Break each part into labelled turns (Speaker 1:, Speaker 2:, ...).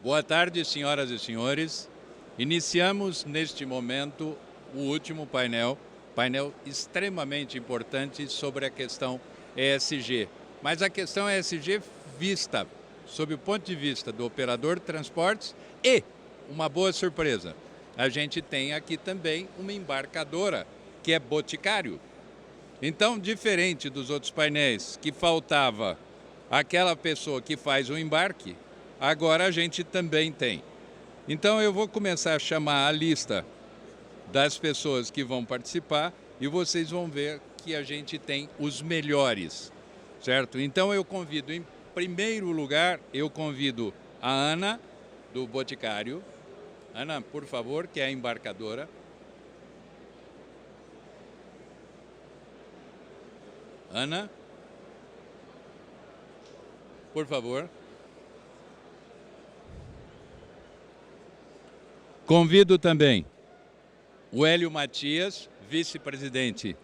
Speaker 1: Boa tarde, senhoras e senhores. Iniciamos neste momento o último painel extremamente importante sobre a questão ESG. Mas a questão ESG vista sob o ponto de vista do operador de transportes e uma boa surpresa. A gente tem aqui também uma embarcadora que é Boticário. Então, diferente dos outros painéis que faltava aquela pessoa que faz o embarque, agora a gente também tem. Então eu vou começar a chamar a lista das pessoas que vão participar e vocês vão ver que a gente tem os melhores, certo? Então eu convido, em primeiro lugar, eu convido a Ana, do Boticário. Ana, por favor, que é a embarcadora. Ana, por favor. Convido também o Hélio Matias, vice-presidente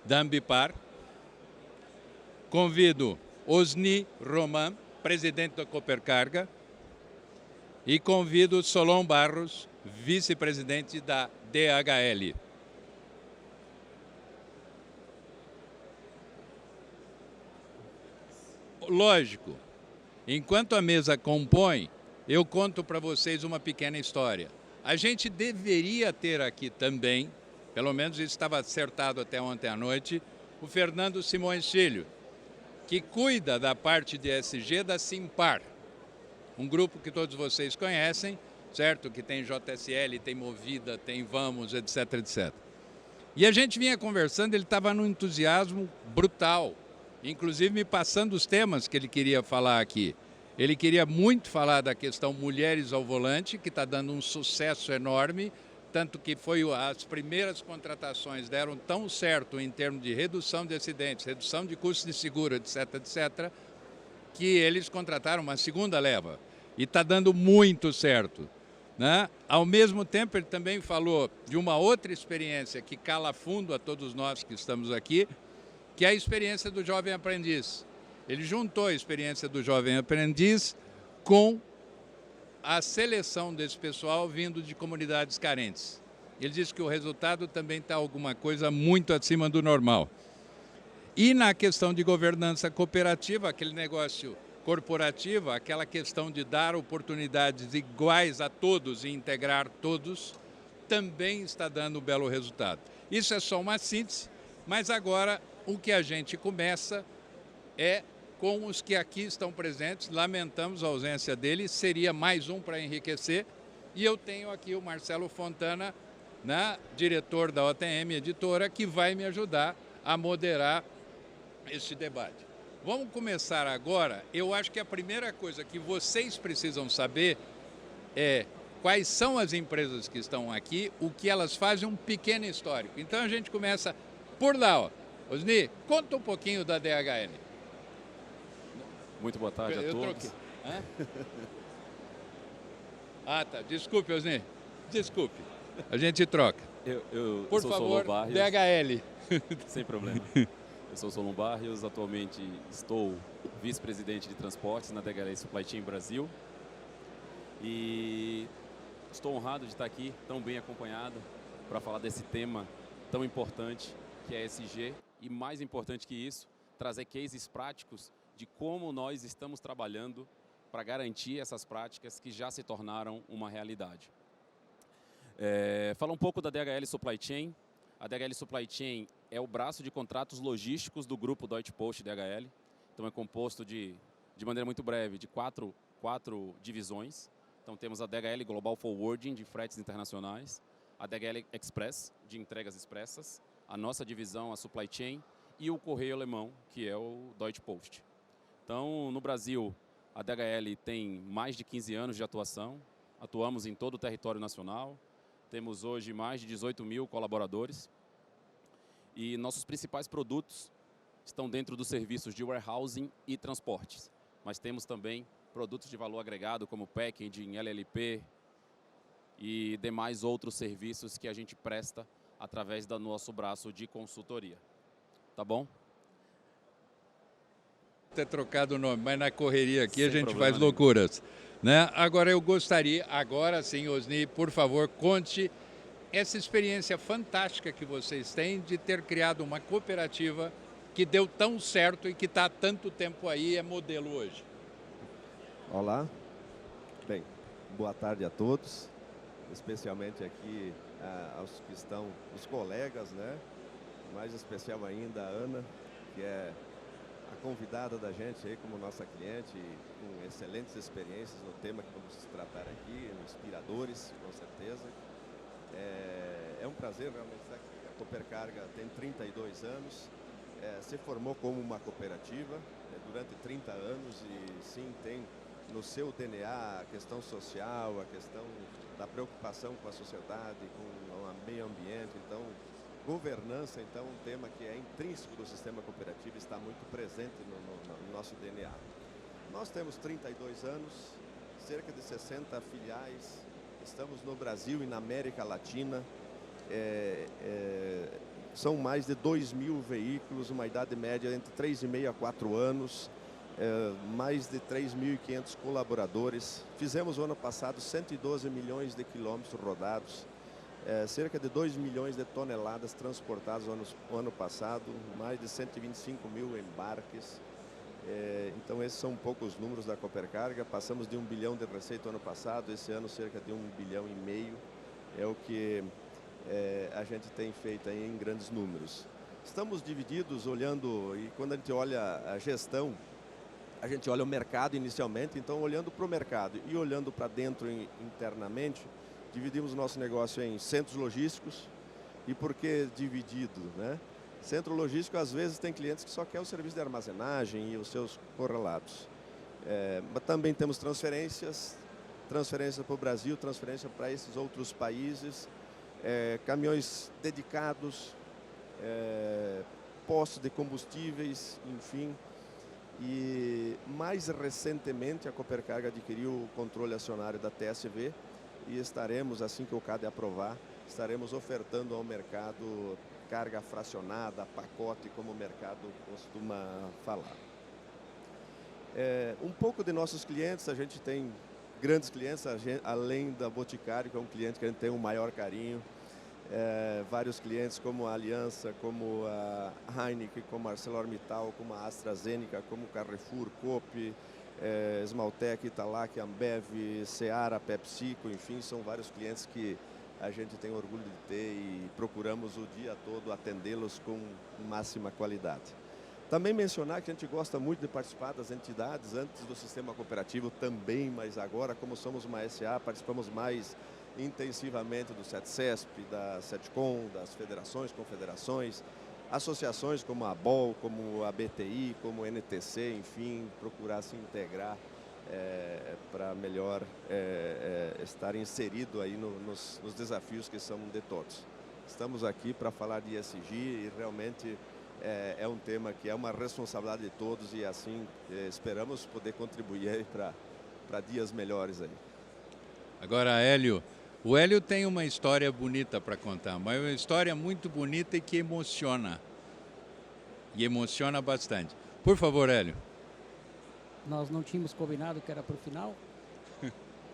Speaker 1: da Ambipar. Convido Osni Roman, presidente da Copercarga. E convido Solon Barros, vice-presidente da DHL. Lógico, enquanto a mesa compõe, eu conto para vocês uma pequena história. A gente deveria ter aqui também, pelo menos isso estava acertado até ontem à noite, o Fernando Simões Filho, que cuida da parte de ESG da Simpar, um grupo que todos vocês conhecem, certo? Que tem JSL, tem Movida, tem Vamos, etc, etc. E a gente vinha conversando, ele estava num entusiasmo brutal, inclusive me passando os temas que ele queria falar aqui. Ele queria muito falar da questão Mulheres ao Volante, que está dando um sucesso enorme, tanto que as primeiras contratações deram tão certo em termos de redução de acidentes, redução de custos de seguro, etc, etc, que eles contrataram uma segunda leva. E está dando muito certo, né? Ao mesmo tempo, ele também falou de uma outra experiência que cala fundo a todos nós que estamos aqui, que é a experiência do jovem aprendiz. Ele juntou a experiência do jovem aprendiz com a seleção desse pessoal vindo de comunidades carentes. Ele disse que o resultado também está alguma coisa muito acima do normal. E na questão de governança cooperativa, aquele negócio corporativo, aquela questão de dar oportunidades iguais a todos e integrar todos, também está dando um belo resultado. Isso é só uma síntese, mas agora o que a gente começa é com os que aqui estão presentes. Lamentamos a ausência dele, seria mais um para enriquecer. E eu tenho aqui o Marcelo Fontana, né, diretor da OTM Editora, que vai me ajudar a moderar este debate. Vamos começar agora. Eu acho que a primeira coisa que vocês precisam saber é quais são as empresas que estão aqui, o que elas fazem, um pequeno histórico. Então a gente começa por lá, ó. Osni, conta um pouquinho da DHL.
Speaker 2: Muito boa tarde a todos.
Speaker 1: Ah, tá. Desculpe, Osni. Desculpe. A gente troca.
Speaker 2: Por
Speaker 1: favor,
Speaker 2: Solon Barrios.
Speaker 1: DHL.
Speaker 2: Sem problema. Eu sou Solon Barrios, atualmente estou vice-presidente de transportes na DHL Supply Chain Brasil. E estou honrado de estar aqui, tão bem acompanhado, para falar desse tema tão importante que é ESG. E mais importante que isso, trazer cases práticos de como nós estamos trabalhando para garantir essas práticas que já se tornaram uma realidade. Falar um pouco da DHL Supply Chain. A DHL Supply Chain é o braço de contratos logísticos do grupo Deutsche Post DHL. Então é composto de maneira muito breve, de quatro divisões. Então temos a DHL Global Forwarding, de fretes internacionais, a DHL Express, de entregas expressas, a nossa divisão, a Supply Chain, e o Correio Alemão, que é o Deutsche Post. Então, no Brasil, a DHL tem mais de 15 anos de atuação, atuamos em todo o território nacional, temos hoje mais de 18 mil colaboradores e nossos principais produtos estão dentro dos serviços de warehousing e transportes. Mas temos também produtos de valor agregado como packaging, LLP e demais outros serviços que a gente presta através do nosso braço de consultoria. Tá bom?
Speaker 1: ter trocado o nome, mas na correria aqui a
Speaker 2: Sem
Speaker 1: gente
Speaker 2: problema
Speaker 1: faz
Speaker 2: nenhum.
Speaker 1: loucuras. Né? Agora eu gostaria, agora sim, Osni, por favor, conte essa experiência fantástica que vocês têm de ter criado uma cooperativa que deu tão certo e que está há tanto tempo aí, é modelo hoje.
Speaker 3: Olá, bem, boa tarde a todos, especialmente aqui aos que estão, os colegas, né? Mais especial ainda a Ana, que é a convidada da gente aí como nossa cliente, com excelentes experiências no tema que vamos tratar aqui, inspiradores, com certeza. É um prazer realmente estar aqui. A Coopercarga tem 32 anos, se formou como uma cooperativa durante 30 anos e sim tem no seu DNA a questão social, a questão da preocupação com a sociedade, com o meio ambiente. Então, governança, então, um tema que é intrínseco do sistema cooperativo, está muito presente no nosso DNA. Nós temos 32 anos, cerca de 60 filiais, estamos no Brasil e na América Latina, são mais de 2.000 veículos, uma idade média entre 3,5 a 4 anos, mais de 3.500 colaboradores. Fizemos o ano passado 112 milhões de quilômetros rodados, cerca de 2 milhões de toneladas transportadas no ano passado, mais de 125 mil embarques. Então esses são um pouco os números da Coopercarga. Passamos de 1 bilhão de receita ano passado, esse ano cerca de 1,5 bilhão. É o que a gente tem feito aí em grandes números. Estamos divididos olhando, e quando a gente olha a gestão, a gente olha o mercado inicialmente, então olhando para o mercado e olhando para dentro internamente, dividimos o nosso negócio em centros logísticos. E por que dividido, né? Centro logístico, às vezes, tem clientes que só querem o serviço de armazenagem e os seus correlatos. Mas também temos transferência para o Brasil, transferência para esses outros países, caminhões dedicados, postos de combustíveis, enfim. E mais recentemente a Coopercarga adquiriu o controle acionário da TSV e estaremos, assim que o CADE aprovar, estaremos ofertando ao mercado carga fracionada, pacote, como o mercado costuma falar. Um pouco de nossos clientes, a gente tem grandes clientes, além da Boticário, que é um cliente que a gente tem um maior carinho. Vários clientes como a Aliança, como a Heineken, como a ArcelorMittal, como a AstraZeneca, como Carrefour, Coop, Esmaltec, Italac, Ambev, Seara, PepsiCo, enfim, são vários clientes que a gente tem orgulho de ter e procuramos o dia todo atendê-los com máxima qualidade. Também mencionar que a gente gosta muito de participar das entidades, antes do sistema cooperativo também, mas agora, como somos uma SA, participamos mais intensivamente do SETCESP, da SETCOM, das federações, confederações, associações como a ABOL, como a BTI, como o NTC, enfim, procurar se integrar para melhor estar inserido aí nos desafios que são de todos. Estamos aqui para falar de ESG e realmente é um tema que é uma responsabilidade de todos e assim esperamos poder contribuir para dias melhores aí.
Speaker 1: Agora, Hélio, o Hélio tem uma história bonita para contar, mas é uma história muito bonita e que emociona. E emociona bastante. Por favor, Hélio.
Speaker 4: Nós não tínhamos combinado que era para o final?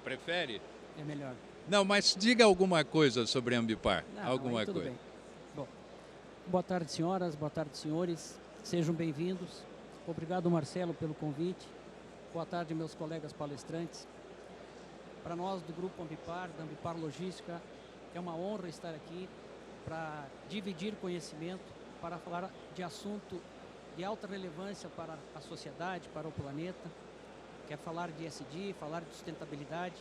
Speaker 1: Prefere?
Speaker 4: É melhor.
Speaker 1: Não, mas diga alguma coisa sobre a Ambipar.
Speaker 4: Não,
Speaker 1: alguma
Speaker 4: aí tudo
Speaker 1: coisa.
Speaker 4: bem. Bom, boa tarde, senhoras, boa tarde, senhores. Sejam bem-vindos. Obrigado, Marcelo, pelo convite. Boa tarde, meus colegas palestrantes. Para nós do Grupo Ambipar, da Ambipar Logística, é uma honra estar aqui para dividir conhecimento, para falar de assunto de alta relevância para a sociedade, para o planeta. Quer falar de ESG, falar de sustentabilidade.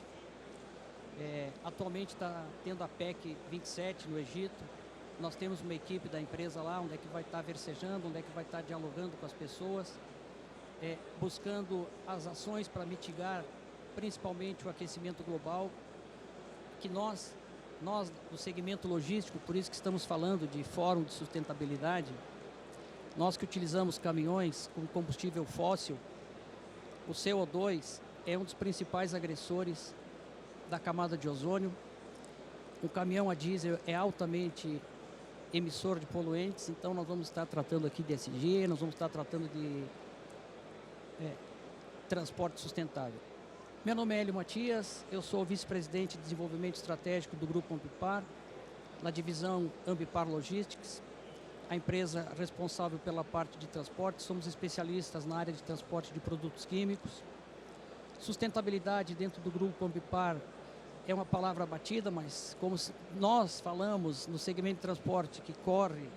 Speaker 4: Atualmente está tendo a PEC 27 no Egito. Nós temos uma equipe da empresa lá, onde é que vai estar versejando, onde é que vai estar dialogando com as pessoas, buscando as ações para mitigar principalmente o aquecimento global, que nós do segmento logístico, por isso que estamos falando de fórum de sustentabilidade, nós que utilizamos caminhões com combustível fóssil, o CO2 é um dos principais agressores da camada de ozônio. O caminhão a diesel é altamente emissor de poluentes, então nós vamos estar tratando aqui de ESG, nós vamos estar tratando transporte sustentável. Meu nome é Hélio Matias, eu sou vice-presidente de desenvolvimento estratégico do Grupo Ambipar, na divisão Ambipar Logistics, a empresa responsável pela parte de transporte. Somos especialistas na área de transporte de produtos químicos. Sustentabilidade dentro do Grupo Ambipar é uma palavra batida, mas como nós falamos no segmento de transporte que corre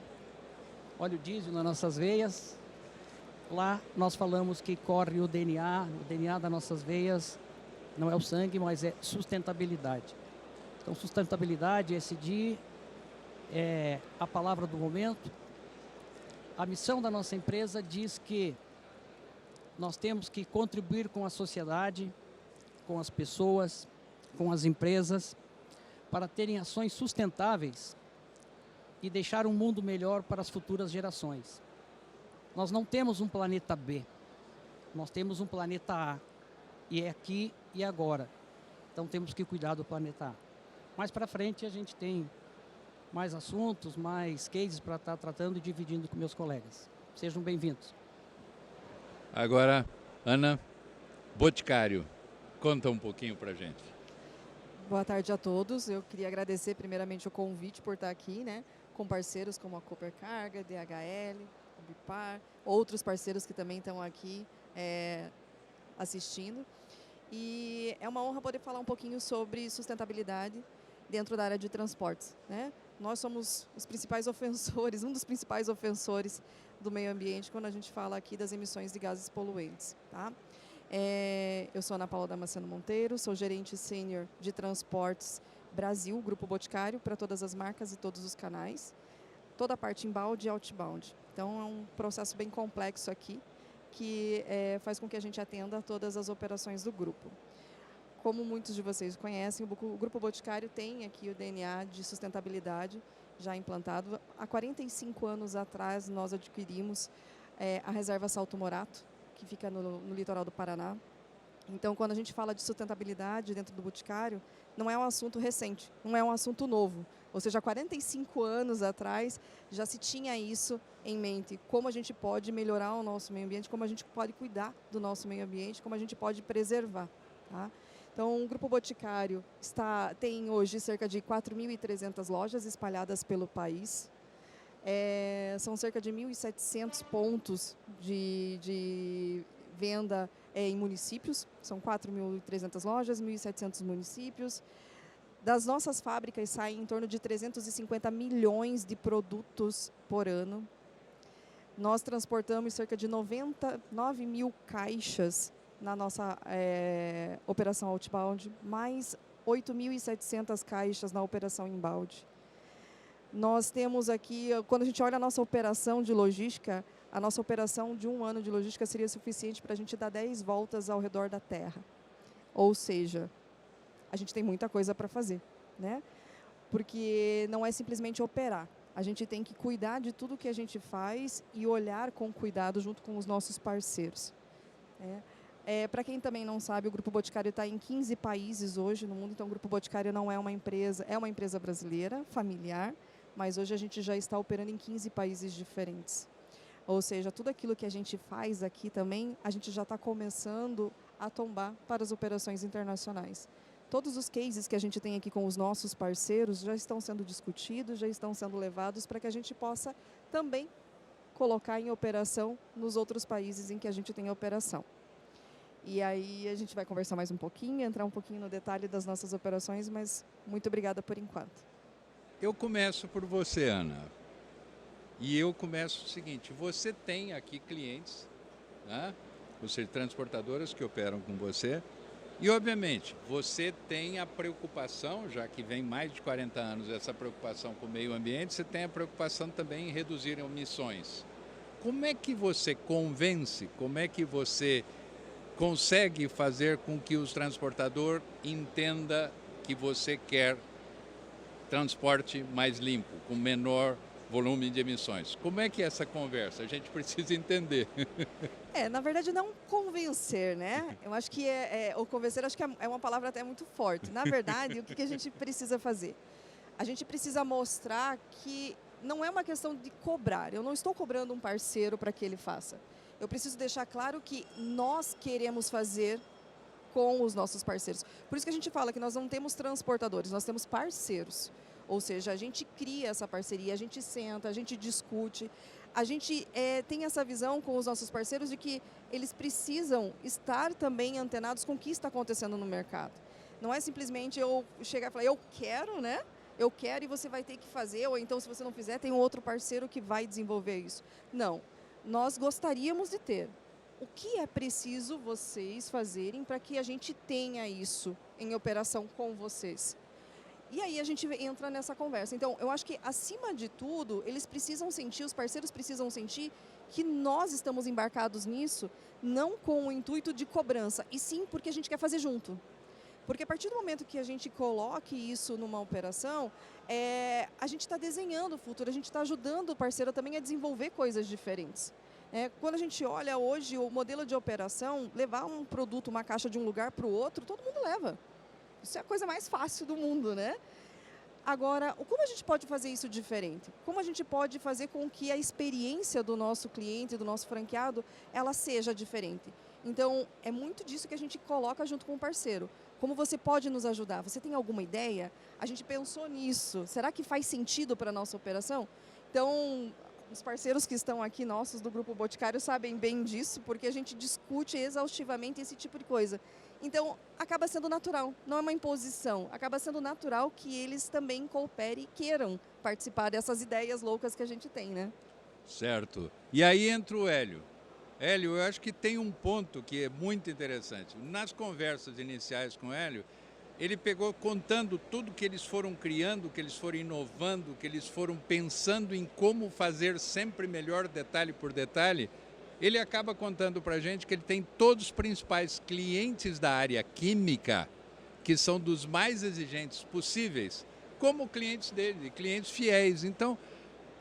Speaker 4: óleo diesel nas nossas veias, lá nós falamos que corre o DNA das nossas veias não é o sangue, mas é sustentabilidade. Então, sustentabilidade, ESG, é a palavra do momento. A missão da nossa empresa diz que nós temos que contribuir com a sociedade, com as pessoas, com as empresas, para terem ações sustentáveis e deixar um mundo melhor para as futuras gerações. Nós não temos um planeta B, nós temos um planeta A, e é aqui e agora. Então temos que cuidar do planeta A. Mais para frente a gente tem mais assuntos, mais cases para estar tratando e dividindo com meus colegas. Sejam bem-vindos.
Speaker 1: Agora, Ana Boticário, conta um pouquinho para a gente.
Speaker 5: Boa tarde a todos. Eu queria agradecer primeiramente o convite por estar aqui, né, com parceiros como a Cooper Carga, DHL, Ambipar, outros parceiros que também estão aqui assistindo. E é uma honra poder falar um pouquinho sobre sustentabilidade dentro da área de transportes, né? Nós somos os principais ofensores, um dos principais ofensores do meio ambiente quando a gente fala aqui das emissões de gases poluentes, tá? Eu sou Ana Paula Damasceno Monteiro, sou gerente sênior de transportes Brasil, Grupo Boticário, para todas as marcas e todos os canais, toda a parte inbound e outbound. Então, é um processo bem complexo aqui, que faz com que a gente atenda a todas as operações do grupo. Como muitos de vocês conhecem, o Grupo Boticário tem aqui o DNA de sustentabilidade já implantado. Há 45 anos atrás, nós adquirimos a reserva Salto Morato, que fica no litoral do Paraná. Então, quando a gente fala de sustentabilidade dentro do Boticário, não é um assunto recente, não é um assunto novo. Ou seja, há 45 anos atrás já se tinha isso em mente. Como a gente pode melhorar o nosso meio ambiente, como a gente pode cuidar do nosso meio ambiente, como a gente pode preservar, tá? Então, o Grupo Boticário tem hoje cerca de 4.300 lojas espalhadas pelo país. São cerca de 1.700 pontos de venda em municípios. São 4.300 lojas, 1.700 municípios. Das nossas fábricas saem em torno de 350 milhões de produtos por ano. Nós transportamos cerca de 99 mil caixas na nossa operação outbound, mais 8.700 caixas na operação inbound. Nós temos aqui, quando a gente olha a nossa operação de logística, a nossa operação de um ano de logística seria suficiente para a gente dar 10 voltas ao redor da Terra. Ou seja, a gente tem muita coisa para fazer, né? Porque não é simplesmente operar. A gente tem que cuidar de tudo que a gente faz e olhar com cuidado junto com os nossos parceiros. Para quem também não sabe, o Grupo Boticário está em 15 países hoje no mundo, então o Grupo Boticário não é uma empresa brasileira, familiar, mas hoje a gente já está operando em 15 países diferentes. Ou seja, tudo aquilo que a gente faz aqui também, a gente já está começando a tombar para as operações internacionais. Todos os cases que a gente tem aqui com os nossos parceiros já estão sendo discutidos, já estão sendo levados para que a gente possa também colocar em operação nos outros países em que a gente tem operação. E aí a gente vai conversar mais um pouquinho, entrar um pouquinho no detalhe das nossas operações, mas muito obrigada por enquanto.
Speaker 1: Eu começo por você, Ana. E eu começo o seguinte, você tem aqui clientes, né? Você transportadoras que operam com você. E, obviamente, você tem a preocupação, já que vem mais de 40 anos essa preocupação com o meio ambiente, você tem a preocupação também em reduzir emissões. Como é que você convence, como é que você consegue fazer com que o transportador entenda que você quer transporte mais limpo, com menor volume de emissões? Como é que é essa conversa? A gente precisa entender.
Speaker 5: Na verdade, não convencer, né? Eu acho que o convencer acho que é uma palavra até muito forte. Na verdade, o que a gente precisa fazer? A gente precisa mostrar que não é uma questão de cobrar. Eu não estou cobrando um parceiro para que ele faça. Eu preciso deixar claro que nós queremos fazer com os nossos parceiros. Por isso que a gente fala que nós não temos transportadores, nós temos parceiros. Ou seja, a gente cria essa parceria, a gente senta, a gente discute, a gente tem essa visão com os nossos parceiros de que eles precisam estar também antenados com o que está acontecendo no mercado. Não é simplesmente eu chegar e falar, eu quero, né? Eu quero e você vai ter que fazer, ou então se você não fizer, tem um outro parceiro que vai desenvolver isso. Não, nós gostaríamos de ter. O que é preciso vocês fazerem para que a gente tenha isso em operação com vocês? E aí a gente entra nessa conversa. Então, eu acho que, acima de tudo, eles precisam sentir, os parceiros precisam sentir que nós estamos embarcados nisso, não com o intuito de cobrança, e sim porque a gente quer fazer junto. Porque a partir do momento que a gente coloque isso numa operação, a gente está desenhando o futuro, a gente está ajudando o parceiro também a desenvolver coisas diferentes. Quando a gente olha hoje o modelo de operação, levar um produto, uma caixa de um lugar para o outro, todo mundo leva. Isso é a coisa mais fácil do mundo, né? Agora, como a gente pode fazer isso diferente? Como a gente pode fazer com que a experiência do nosso cliente, do nosso franqueado, ela seja diferente? Então, é muito disso que a gente coloca junto com o parceiro. Como você pode nos ajudar? Você tem alguma ideia? A gente pensou nisso. Será que faz sentido para a nossa operação? Então, os parceiros que estão aqui, nossos do Grupo Boticário, sabem bem disso, porque a gente discute exaustivamente esse tipo de coisa. Então, acaba sendo natural, não é uma imposição. Acaba sendo natural que eles também cooperem e queiram participar dessas ideias loucas que a gente tem, né?
Speaker 1: Certo. E aí entra o Hélio. Hélio, eu acho que tem um ponto que é muito interessante. Nas conversas iniciais com o Hélio, ele pegou contando tudo que eles foram criando, que eles foram inovando, que eles foram pensando em como fazer sempre melhor, detalhe por detalhe. Ele acaba contando para a gente que ele tem todos os principais clientes da área química, que são dos mais exigentes possíveis, como clientes dele, clientes fiéis. Então,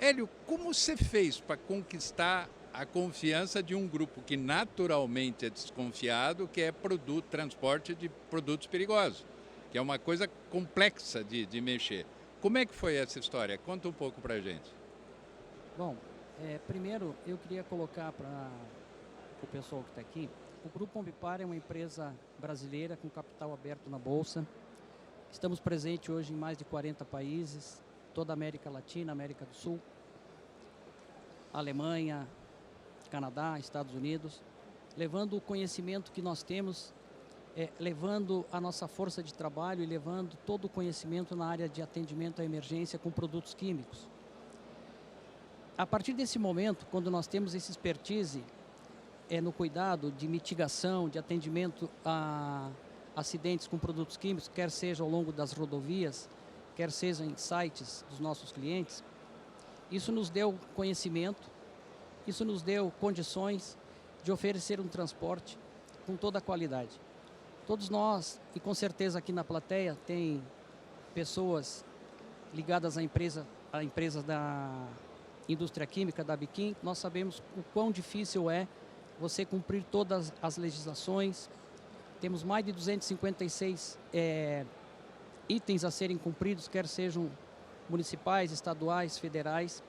Speaker 1: Hélio, como você fez para conquistar a confiança de um grupo que naturalmente é desconfiado, que é transporte de produtos perigosos, que é uma coisa complexa de mexer? Como é que foi essa história? Conta um pouco para a gente.
Speaker 4: Bom, primeiro eu queria colocar para o pessoal que está aqui, o Grupo Ambipar é uma empresa brasileira com capital aberto na Bolsa. Estamos presentes hoje em mais de 40 países, toda a América Latina, América do Sul, Alemanha, Canadá, Estados Unidos, levando o conhecimento que nós temos, levando a nossa força de trabalho e levando todo o conhecimento na área de atendimento à emergência com produtos químicos. A partir desse momento, quando nós temos esse expertise no cuidado de mitigação, de atendimento a acidentes com produtos químicos, quer seja ao longo das rodovias, quer seja em sites dos nossos clientes, isso nos deu conhecimento, isso nos deu condições de oferecer um transporte com toda a qualidade. Todos nós, e com certeza aqui na plateia, tem pessoas ligadas à empresas da indústria química, da Biquim, nós sabemos o quão difícil é você cumprir todas as legislações. Temos mais de 256 itens a serem cumpridos, quer sejam municipais, estaduais, federais.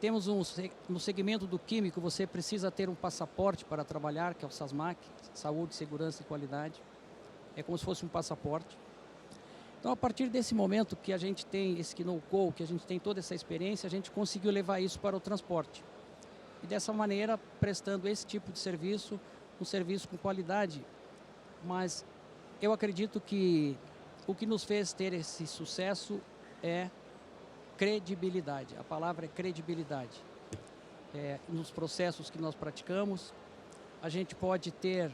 Speaker 4: Temos no segmento do químico, você precisa ter um passaporte para trabalhar, que é o SASMAC, Saúde, Segurança e Qualidade. É como se fosse um passaporte. Então, a partir desse momento que a gente tem esse know-how, que a gente tem toda essa experiência, a gente conseguiu levar isso para o transporte. E dessa maneira, prestando esse tipo de serviço, um serviço com qualidade. Mas eu acredito que o que nos fez ter esse sucesso é credibilidade. A palavra é credibilidade. Nos processos que nós praticamos, a gente pode ter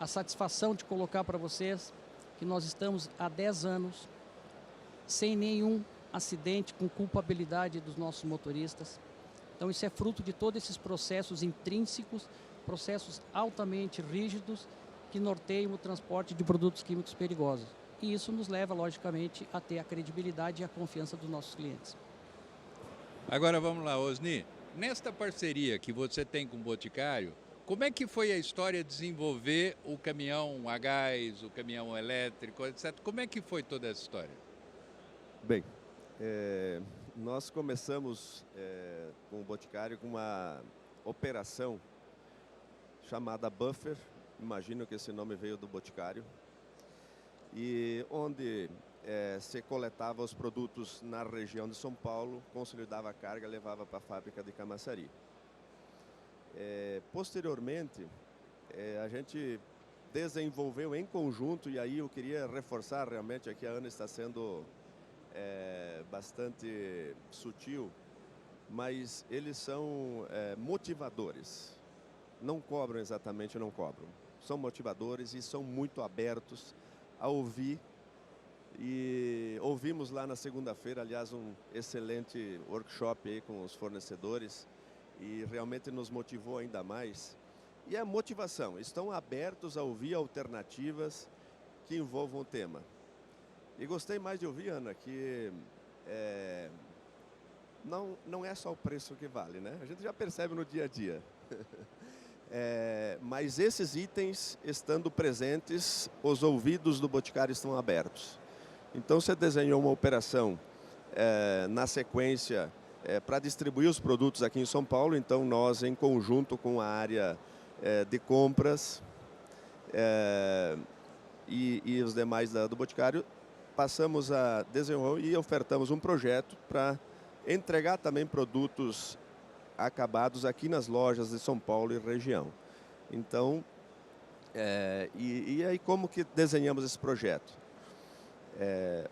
Speaker 4: a satisfação de colocar para vocês que nós estamos há 10 anos sem nenhum acidente com culpabilidade dos nossos motoristas. Então, isso é fruto de todos esses processos intrínsecos, processos altamente rígidos que norteiam o transporte de produtos químicos perigosos. E isso nos leva, logicamente, a ter a credibilidade e a confiança dos nossos clientes.
Speaker 1: Agora vamos lá, Osni. Nesta parceria que você tem com o Boticário, como é que foi a história de desenvolver o caminhão a gás, o caminhão elétrico, etc? Como é que foi toda essa história?
Speaker 3: Bem, nós começamos com o Boticário com uma operação chamada Buffer, imagino que esse nome veio do Boticário, e onde se coletava os produtos na região de São Paulo, consolidava a carga, levava para a fábrica de Camaçari. Posteriormente, a gente desenvolveu em conjunto, e aí eu queria reforçar realmente aqui, a Ana está sendo bastante sutil, mas eles são motivadores. Não cobram exatamente, não cobram. São motivadores e são muito abertos a ouvir. E ouvimos lá na segunda-feira, aliás, um excelente workshop aí com os fornecedores e realmente nos motivou ainda mais. E a motivação, estão abertos a ouvir alternativas que envolvam o tema. E gostei mais de ouvir, Ana, que não é só o preço que vale, né? A gente já percebe no dia a dia. Mas esses itens, estando presentes, os ouvidos do Boticário estão abertos. Então, você desenhou uma operação na sequência para distribuir os produtos aqui em São Paulo. Então, nós, em conjunto com a área de compras e os demais do Boticário, passamos a desenvolver e ofertamos um projeto para entregar também produtos acabados aqui nas lojas de São Paulo e região. Então, e aí como que desenhamos esse projeto?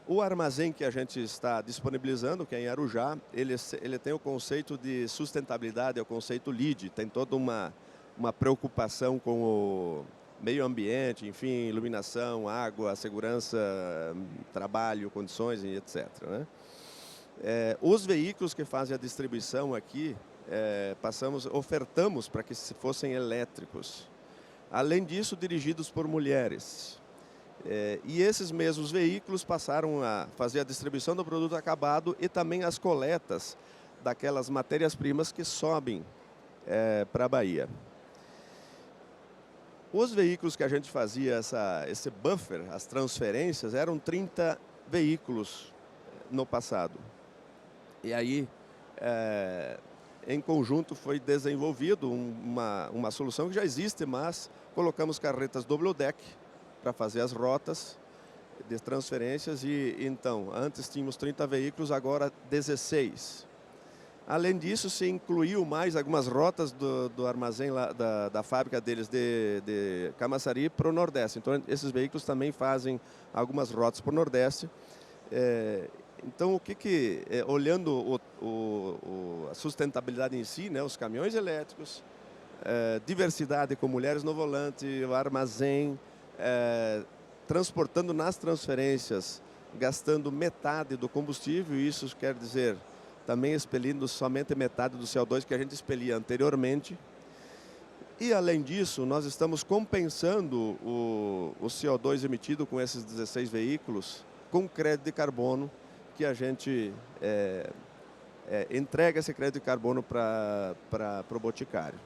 Speaker 3: O armazém que a gente está disponibilizando, que é em Arujá, ele tem o conceito de sustentabilidade, é o conceito LEED, tem toda uma preocupação com o meio ambiente, enfim, iluminação, água, segurança, trabalho, condições e etc. Né? Os veículos que fazem a distribuição aqui, ofertamos para que fossem elétricos. Além disso, dirigidos por mulheres. E esses mesmos veículos passaram a fazer a distribuição do produto acabado e também as coletas daquelas matérias-primas que sobem para a Bahia. Os veículos que a gente fazia esse buffer, as transferências, eram 30 veículos no passado. E aí, em conjunto, foi desenvolvido uma solução que já existe, mas colocamos carretas double deck para fazer as rotas de transferências. E então, antes tínhamos 30 veículos, agora 16. Além disso, se incluiu mais algumas rotas do armazém lá, da fábrica deles de Camaçari para o Nordeste. Então, esses veículos também fazem algumas rotas para o Nordeste. Então, olhando a sustentabilidade em si, né, os caminhões elétricos, diversidade com mulheres no volante, o armazém, transportando nas transferências, gastando metade do combustível, isso quer dizer também expelindo somente metade do CO2 que a gente expelia anteriormente. E, além disso, nós estamos compensando o CO2 emitido com esses 16 veículos com crédito de carbono, que a gente entrega esse crédito de carbono para o Boticário.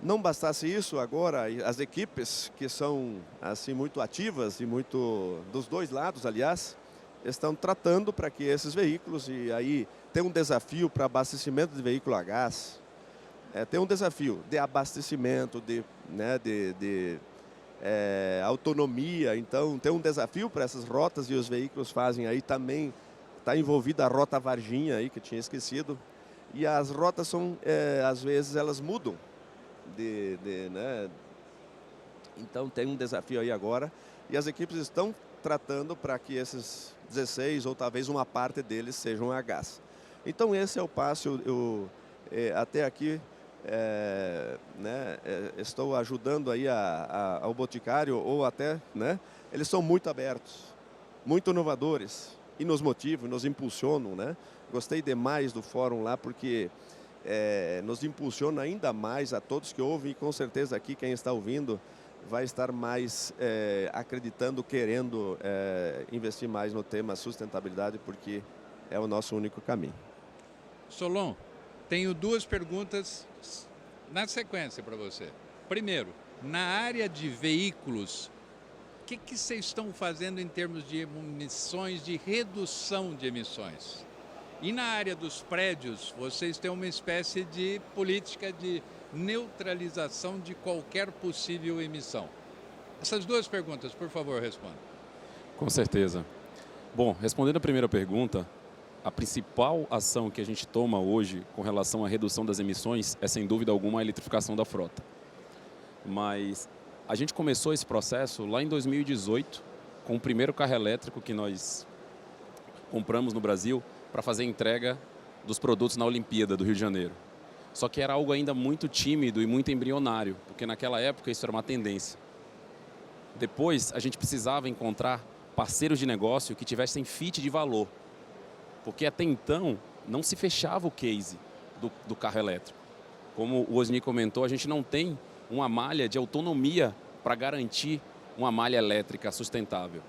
Speaker 3: Não bastasse isso, agora as equipes, que são assim muito ativas e muito dos dois lados, aliás, estão tratando para que esses veículos, e aí tem um desafio para abastecimento de veículo a gás, tem um desafio de abastecimento, de autonomia, então tem um desafio para essas rotas e os veículos fazem aí também, está envolvida a rota Varginha aí, que eu tinha esquecido, e as rotas são, às vezes elas mudam, né? Então tem um desafio aí agora, e as equipes estão tratando para que esses 16 ou talvez uma parte deles sejam a gás. Então esse é o passo, até aqui estou ajudando aí ao Boticário, ou até, né, eles são muito abertos, muito inovadores e nos motivam, nos impulsionam, né? Gostei demais do fórum lá porque nos impulsiona ainda mais a todos que ouvem, e com certeza aqui quem está ouvindo vai estar mais acreditando, querendo investir mais no tema sustentabilidade, porque é o nosso único caminho.
Speaker 1: Solon, tenho duas perguntas na sequência para você. Primeiro, na área de veículos, o que vocês estão fazendo em termos de emissões, de redução de emissões? E na área dos prédios, vocês têm uma espécie de política de neutralização de qualquer possível emissão. Essas duas perguntas, por favor, responda.
Speaker 2: Com certeza. Bom, respondendo a primeira pergunta, a principal ação que a gente toma hoje com relação à redução das emissões é, sem dúvida alguma, a eletrificação da frota. Mas a gente começou esse processo lá em 2018, com o primeiro carro elétrico que nós compramos no Brasil para fazer a entrega dos produtos na Olimpíada do Rio de Janeiro. Só que era algo ainda muito tímido e muito embrionário, porque naquela época isso era uma tendência. Depois, a gente precisava encontrar parceiros de negócio que tivessem fit de valor, porque até então não se fechava o case do carro elétrico. Como o Osni comentou, a gente não tem uma malha de autonomia para garantir uma malha elétrica sustentável.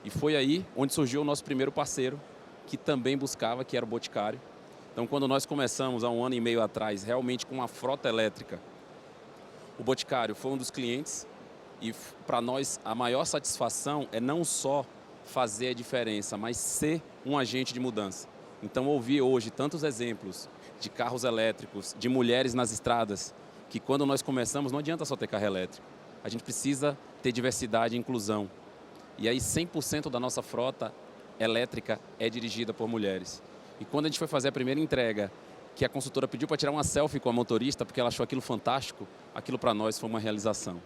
Speaker 2: E foi aí onde surgiu o nosso primeiro parceiro, que também buscava, que era o Boticário. Então, quando nós começamos, há 1 ano e meio atrás, realmente com uma frota elétrica, o Boticário foi um dos clientes e, para nós, a maior satisfação é não só fazer a diferença, mas ser um agente de mudança. Então, ouvir hoje tantos exemplos de carros elétricos, de mulheres nas estradas, que quando nós começamos, não adianta só ter carro elétrico. A gente precisa ter diversidade e inclusão. E aí 100% da nossa frota elétrica é dirigida por mulheres. E quando a gente foi fazer a primeira entrega, que a consultora pediu para tirar uma selfie com a motorista, porque ela achou aquilo fantástico, aquilo para nós foi uma realização.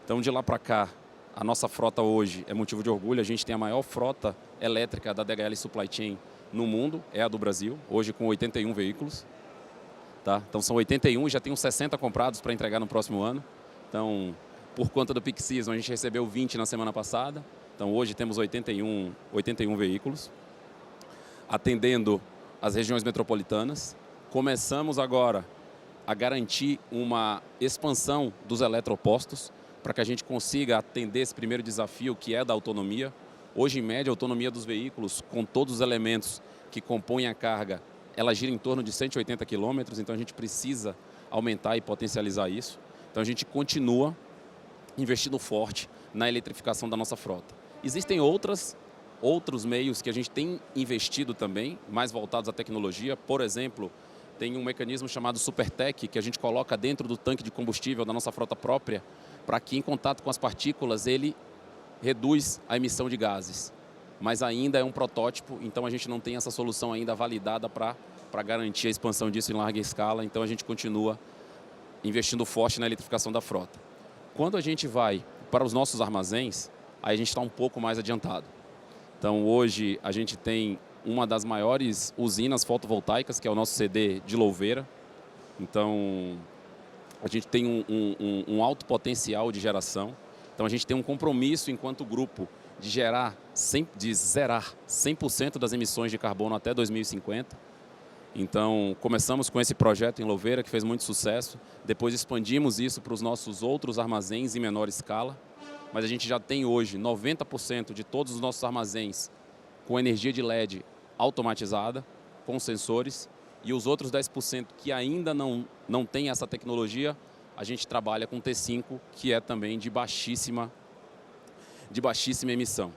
Speaker 2: Então, de lá para cá, a nossa frota hoje é motivo de orgulho. A gente tem a maior frota elétrica da DHL Supply Chain no mundo, é a do Brasil, hoje com 81 veículos. Tá? Então, são 81 e já tem uns 60 comprados para entregar no próximo ano. Então, por conta do Peak Season, a gente recebeu 20 na semana passada. Então, hoje temos 81 veículos, atendendo as regiões metropolitanas. Começamos agora a garantir uma expansão dos eletropostos para que a gente consiga atender esse primeiro desafio, que é da autonomia. Hoje, em média, a autonomia dos veículos, com todos os elementos que compõem a carga, ela gira em torno de 180 quilômetros, então a gente precisa aumentar e potencializar isso. Então, a gente continua investindo forte na eletrificação da nossa frota. Existem outros meios que a gente tem investido também, mais voltados à tecnologia. Por exemplo, tem um mecanismo chamado SuperTech, que a gente coloca dentro do tanque de combustível da nossa frota própria, para que em contato com as partículas ele reduz a emissão de gases. Mas ainda é um protótipo, então a gente não tem essa solução ainda validada para garantir a expansão disso em larga escala. Então a gente continua investindo forte na eletrificação da frota. Quando a gente vai para os nossos armazéns, aí a gente está um pouco mais adiantado. Então, hoje, a gente tem uma das maiores usinas fotovoltaicas, que é o nosso CD de Louveira. Então, a gente tem um alto potencial de geração. Então, a gente tem um compromisso, enquanto grupo, de zerar 100% das emissões de carbono até 2050. Então, começamos com esse projeto em Louveira, que fez muito sucesso. Depois expandimos isso para os nossos outros armazéns em menor escala. Mas a gente já tem hoje 90% de todos os nossos armazéns com energia de LED automatizada, com sensores. E os outros 10% que ainda não tem essa tecnologia, a gente trabalha com T5, que é também de baixíssima emissão.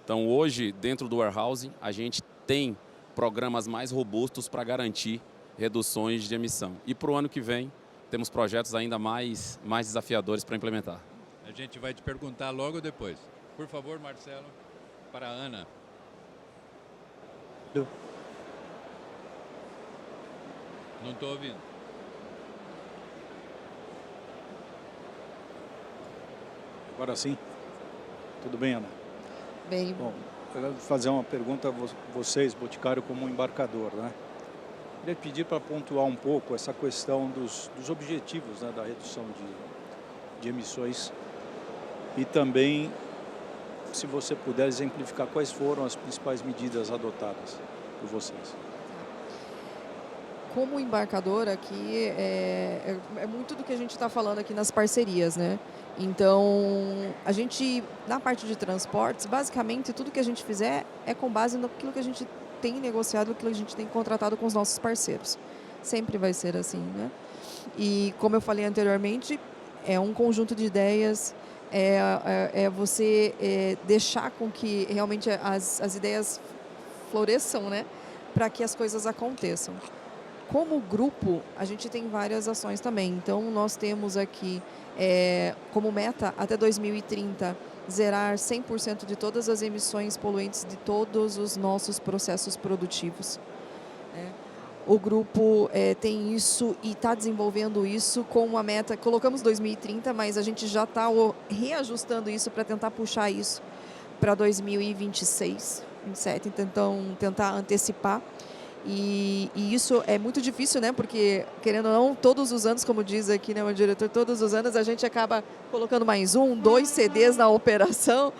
Speaker 2: Então, hoje, dentro do warehousing, a gente tem programas mais robustos para garantir reduções de emissão. E para o ano que vem, temos projetos ainda mais desafiadores para implementar.
Speaker 1: A gente vai te perguntar logo depois. Por favor, Marcelo, para a Ana. Não estou ouvindo.
Speaker 6: Agora sim. Tudo bem, Ana?
Speaker 5: Bem,
Speaker 6: Bom, eu quero fazer uma pergunta a vocês, Boticário, como embarcador, né? Queria pedir para pontuar um pouco essa questão dos objetivos, né, da redução de emissões e também, se você puder exemplificar, quais foram as principais medidas adotadas por vocês.
Speaker 5: como embarcador aqui, é muito do que a gente está falando aqui nas parcerias, né? Então, a gente, na parte de transportes, basicamente tudo que a gente fizer é com base naquilo que a gente tem negociado, naquilo que a gente tem contratado com os nossos parceiros. Sempre vai ser assim, né? E, como eu falei anteriormente, é um conjunto de ideias, você deixar com que realmente as ideias floresçam, né? para que as coisas aconteçam. Como grupo, a gente tem várias ações também. Então, nós temos aqui, como meta, até 2030, zerar 100% de todas as emissões poluentes de todos os nossos processos produtivos. O grupo tem isso e está desenvolvendo isso com uma meta, colocamos 2030, mas a gente já está reajustando isso para tentar puxar isso para 2026, 2027, então tentar antecipar. E isso é muito difícil, né? Porque, querendo ou não, todos os anos, como diz aqui, né, o diretor, todos os anos a gente acaba colocando mais 1, 2 CDs na operação,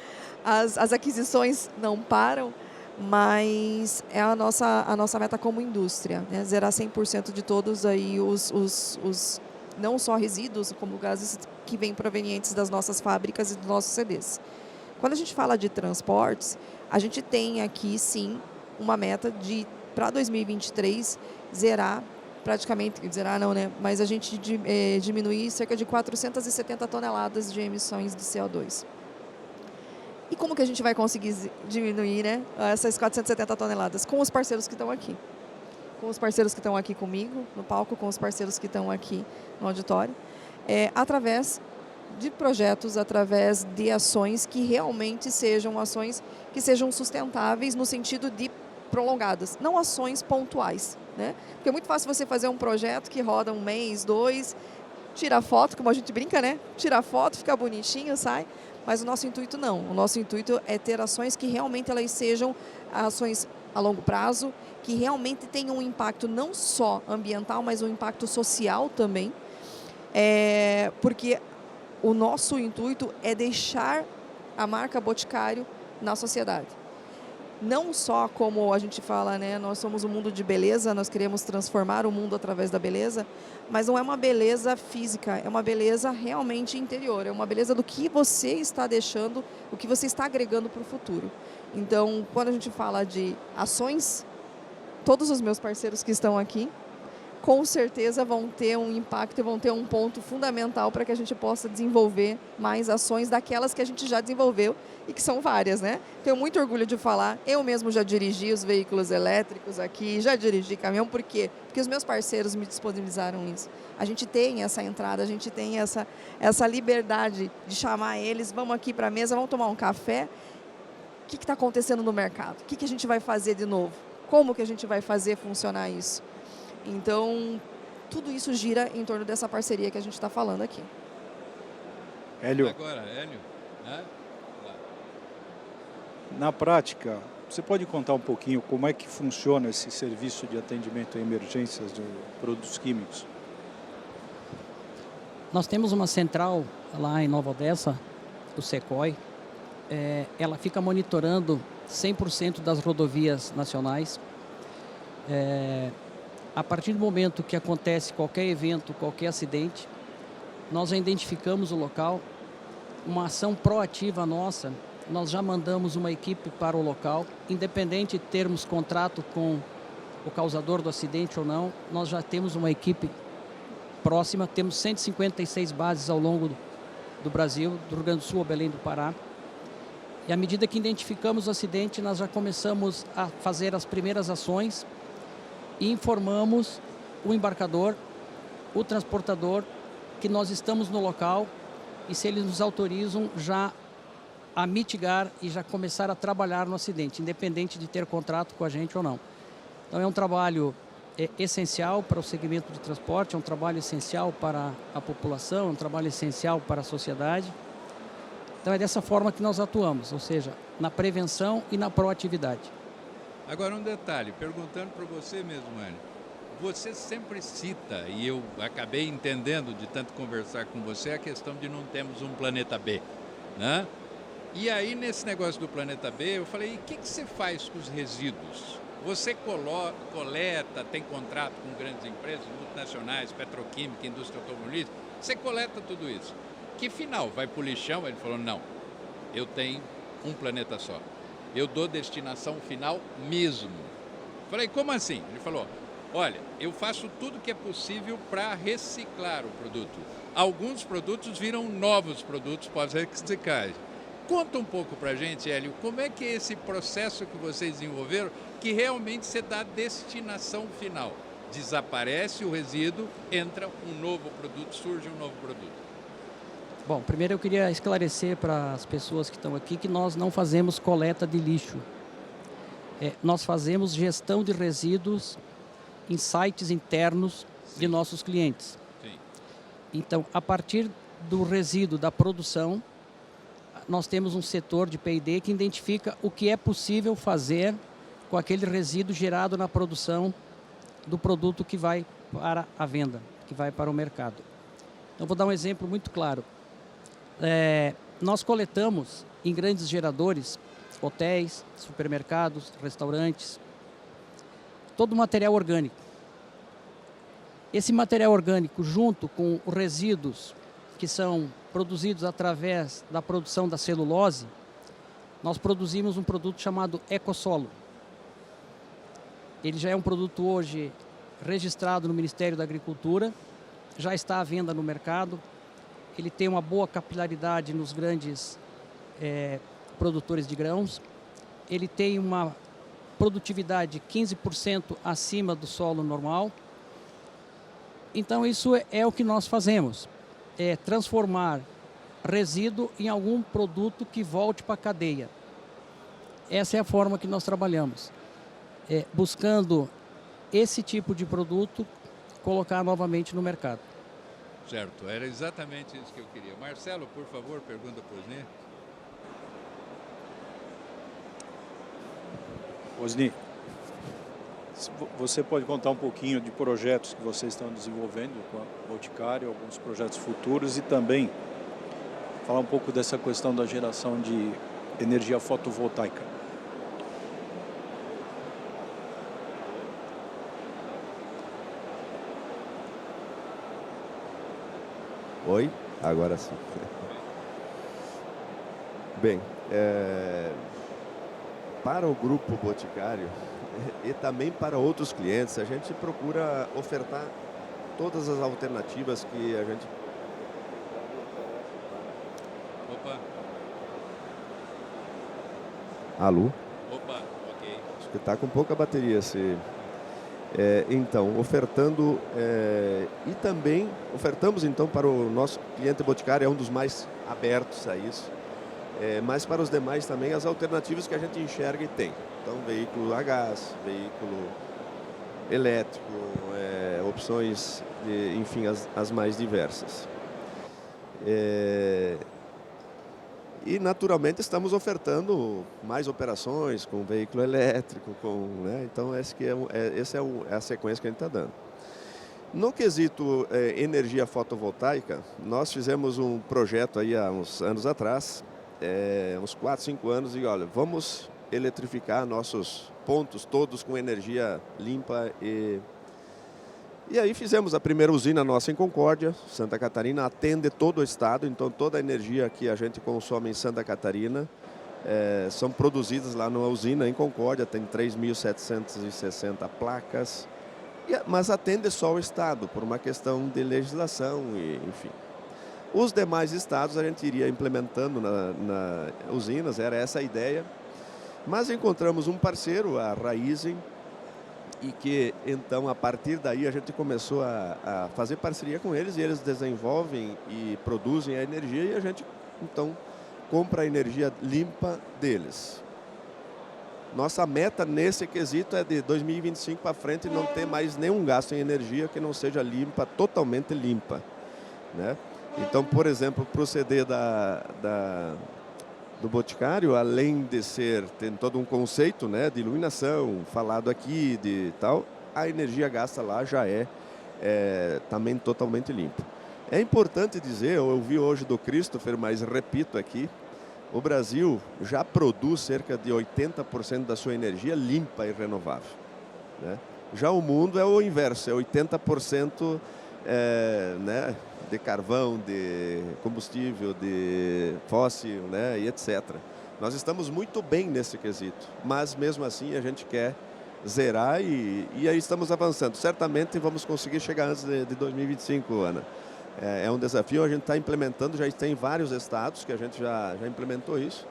Speaker 5: as aquisições não param, mas é a nossa meta como indústria, né? Zerar 100% de todos aí os não só resíduos, como gases que vêm provenientes das nossas fábricas e dos nossos CDs. Quando a gente fala de transportes, a gente tem aqui, sim, uma meta de para 2023, zerar, praticamente, zerar não, né? Mas a gente diminuir cerca de 470 toneladas de emissões de CO2. E como que a gente vai conseguir diminuir, né, essas 470 toneladas? Com os parceiros que estão aqui. Com os parceiros que estão aqui comigo, no palco, com os parceiros que estão aqui no auditório. Através de projetos, através de ações que realmente sejam ações que sejam sustentáveis no sentido de prolongadas, não ações pontuais, né? Porque é muito fácil você fazer um projeto que roda 1 mês, 2, tira foto, como a gente brinca, né? Tira foto, fica bonitinho, sai. Mas o nosso intuito não. O nosso intuito é ter ações que realmente elas sejam ações a longo prazo, que realmente tenham um impacto não só ambiental, mas um impacto social também. Porque o nosso intuito é deixar a marca Boticário na sociedade. Não só como a gente fala, né, nós somos um mundo de beleza, nós queremos transformar o mundo através da beleza, mas não é uma beleza física, é uma beleza realmente interior, é uma beleza do que você está deixando, o que você está agregando para o futuro. Então, quando a gente fala de ações, todos os meus parceiros que estão aqui, com certeza vão ter um impacto e vão ter um ponto fundamental para que a gente possa desenvolver mais ações daquelas que a gente já desenvolveu e que são várias, né? Tenho muito orgulho de falar, eu mesmo já dirigi os veículos elétricos aqui, já dirigi caminhão, por quê? Porque os meus parceiros me disponibilizaram isso. A gente tem essa entrada, a gente tem essa liberdade de chamar eles, vamos aqui para a mesa, vamos tomar um café. O que está acontecendo no mercado? O que a gente vai fazer de novo? Como que a gente vai fazer funcionar isso? Então, tudo isso gira em torno dessa parceria que a gente está falando aqui.
Speaker 6: Hélio.
Speaker 1: Agora, Hélio.
Speaker 6: Na prática, você pode contar um pouquinho como é que funciona esse serviço de atendimento a emergências de produtos químicos?
Speaker 4: Nós temos uma central lá em Nova Odessa, o SECOI. Ela fica monitorando 100% das rodovias nacionais. A partir do momento que acontece qualquer evento, qualquer acidente, nós já identificamos o local, uma ação proativa nossa, nós já mandamos uma equipe para o local, independente de termos contrato com o causador do acidente ou não, nós já temos uma equipe próxima, temos 156 bases ao longo do Brasil, do Rio Grande do Sul ao Belém do Pará. E à medida que identificamos o acidente, nós já começamos a fazer as primeiras ações e informamos o embarcador, o transportador, que nós estamos no local e se eles nos autorizam já a mitigar e já começar a trabalhar no acidente, independente de ter contrato com a gente ou não. Então é um trabalho essencial para o segmento de transporte, é um trabalho essencial para a população, é um trabalho essencial para a sociedade. Então é dessa forma que nós atuamos, ou seja, na prevenção e na proatividade.
Speaker 1: Agora um detalhe, perguntando para você mesmo, Hélio. Você sempre cita, e eu acabei entendendo de tanto conversar com você, a questão de não termos um planeta B, né? E aí, nesse negócio do planeta B, eu falei, e o que você faz com os resíduos? Você coleta, tem contrato com grandes empresas, multinacionais, petroquímica, indústria automobilística, você coleta tudo isso. Que final? Vai para o lixão? Ele falou, não, eu tenho um planeta só. Eu dou destinação final mesmo. Falei, como assim? Ele falou, olha, eu faço tudo que é possível para reciclar o produto. Alguns produtos viram novos produtos pós-reciclagem. Conta um pouco para a gente, Hélio, como é que é esse processo que vocês desenvolveram, que realmente você dá destinação final. Desaparece o resíduo, entra um novo produto, surge um novo produto.
Speaker 4: Bom, primeiro eu queria esclarecer para as pessoas que estão aqui que nós não fazemos coleta de lixo. Nós fazemos gestão de resíduos em sites internos de nossos clientes.
Speaker 1: Sim.
Speaker 4: Então, a partir do resíduo da produção, nós temos um setor de P&D que identifica o que é possível fazer com aquele resíduo gerado na produção do produto que vai para a venda, que vai para o mercado. Então, vou dar um exemplo muito claro. Nós coletamos em grandes geradores, hotéis, supermercados, restaurantes, todo o material orgânico. Esse material orgânico, junto com os resíduos que são produzidos através da produção da celulose, nós produzimos um produto chamado EcoSolo. Ele já é um produto hoje registrado no Ministério da Agricultura, já está à venda no mercado, ele tem uma boa capilaridade nos grandes produtores de grãos, ele tem uma produtividade 15% acima do solo normal. Então isso é o que nós fazemos, é transformar resíduo em algum produto que volte para a cadeia. Essa é a forma que nós trabalhamos, buscando esse tipo de produto colocar novamente no mercado.
Speaker 1: Certo, era exatamente isso que eu queria. Marcelo, por favor, pergunta para o Osni.
Speaker 6: Osni, você pode contar um pouquinho de projetos que vocês estão desenvolvendo com a Boticário, alguns projetos futuros, e também falar um pouco dessa questão da geração de energia fotovoltaica.
Speaker 3: Oi? Agora sim. Bem, para o Grupo Boticário e também para outros clientes, a gente procura ofertar todas as alternativas que a gente...
Speaker 1: Opa.
Speaker 3: Alô?
Speaker 1: Opa, ok.
Speaker 3: Acho que está com pouca bateria. Então, ofertando e também ofertamos então para o nosso cliente boticário, é um dos mais abertos a isso, mas para os demais também as alternativas que a gente enxerga e tem. Então, veículo a gás, veículo elétrico, opções, enfim, as mais diversas. E, naturalmente, estamos ofertando mais operações com veículo elétrico, então essa é a sequência que a gente está dando. No quesito energia fotovoltaica, nós fizemos um projeto aí há uns anos atrás, uns 4, 5 anos, e olha, vamos eletrificar nossos pontos todos com energia limpa E aí fizemos a primeira usina nossa em Concórdia, Santa Catarina, atende todo o estado, então toda a energia que a gente consome em Santa Catarina são produzidas lá numa usina em Concórdia, tem 3.760 placas, mas atende só o estado, por uma questão de legislação, enfim. Os demais estados a gente iria implementando na usinas, era essa a ideia, mas encontramos um parceiro, a Raizen, e que, então, a partir daí a gente começou a fazer parceria com eles, e eles desenvolvem e produzem a energia, e a gente, então, compra a energia limpa deles. Nossa meta nesse quesito é de 2025 para frente não ter mais nenhum gasto em energia que não seja limpa, totalmente limpa, né? Então, por exemplo, o proceder do Boticário, além de tem todo um conceito, né, de iluminação, falado aqui, de tal, a energia gasta lá já é também totalmente limpa. É importante dizer, eu vi hoje do Christopher, mas repito aqui, o Brasil já produz cerca de 80% da sua energia limpa e renovável, né? Já o mundo é o inverso, é 80% né, de carvão, de combustível, de fóssil, né, e etc. Nós estamos muito bem nesse quesito, mas mesmo assim a gente quer zerar e aí estamos avançando. Certamente vamos conseguir chegar antes de 2025, Ana. É um desafio, a gente está implementando, já tem vários estados que a gente já implementou isso.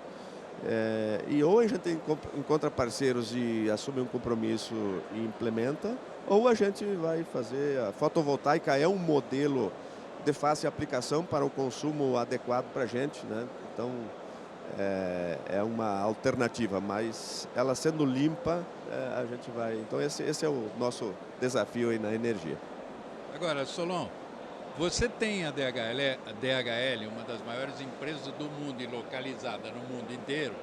Speaker 3: E ou a gente encontra parceiros e assume um compromisso e implementa, ou a gente vai fazer. A fotovoltaica é um modelo de fácil aplicação para o consumo adequado para a gente, né? Então, é uma alternativa, mas ela sendo limpa, a gente vai. Então, esse é o nosso desafio aí na energia.
Speaker 1: Agora, Solon, você tem a DHL, uma das maiores empresas do mundo e localizada no mundo inteiro,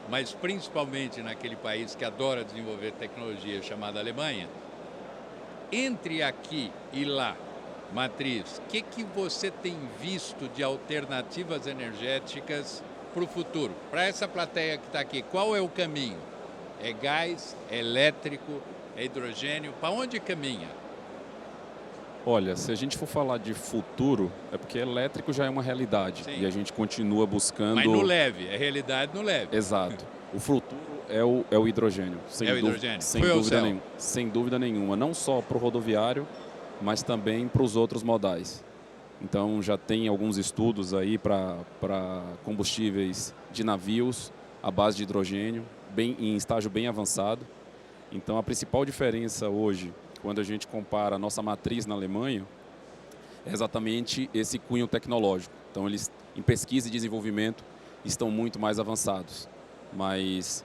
Speaker 1: mas principalmente naquele país que adora desenvolver tecnologia chamada Alemanha. Entre aqui e lá, Matriz, o que você tem visto de alternativas energéticas para o futuro? Para essa plateia que está aqui, qual é o caminho? É gás, é elétrico, é hidrogênio? Para onde caminha?
Speaker 2: Olha, se a gente for falar de futuro, é porque elétrico já é uma realidade.
Speaker 1: Sim.
Speaker 2: E a gente continua buscando...
Speaker 1: Mas no leve, é realidade no leve.
Speaker 2: Exato. O futuro é o hidrogênio.
Speaker 1: É o hidrogênio.
Speaker 2: Sem dúvida nenhuma. Não só para o rodoviário, mas também para os outros modais. Então já tem alguns estudos aí para combustíveis de navios à base de hidrogênio, em estágio bem avançado. Então a principal diferença hoje, quando a gente compara a nossa matriz na Alemanha, é exatamente esse cunho tecnológico. Então, eles, em pesquisa e desenvolvimento, estão muito mais avançados. Mas,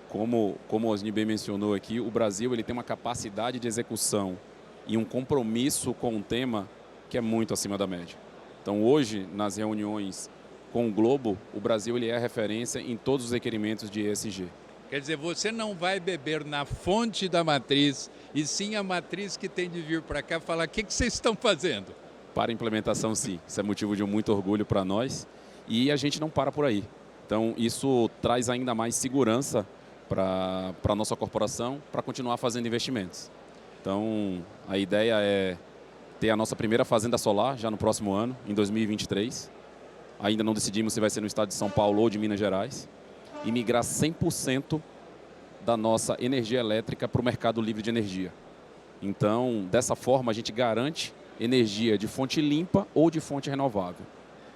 Speaker 2: como o Osni bem mencionou aqui, o Brasil ele tem uma capacidade de execução e um compromisso com o tema que é muito acima da média. Então, hoje, nas reuniões com o Globo, o Brasil ele é a referência em todos os requerimentos de ESG.
Speaker 1: Quer dizer, você não vai beber na fonte da matriz, e sim a matriz que tem de vir para cá falar o que vocês estão fazendo.
Speaker 2: Para a implementação, sim. Isso é motivo de muito orgulho para nós. E a gente não para por aí. Então, isso traz ainda mais segurança para a nossa corporação para continuar fazendo investimentos. Então, a ideia é ter a nossa primeira fazenda solar já no próximo ano, em 2023. Ainda não decidimos se vai ser no estado de São Paulo ou de Minas Gerais. E migrar 100% da nossa energia elétrica para o mercado livre de energia. Então, dessa forma, a gente garante energia de fonte limpa ou de fonte renovável.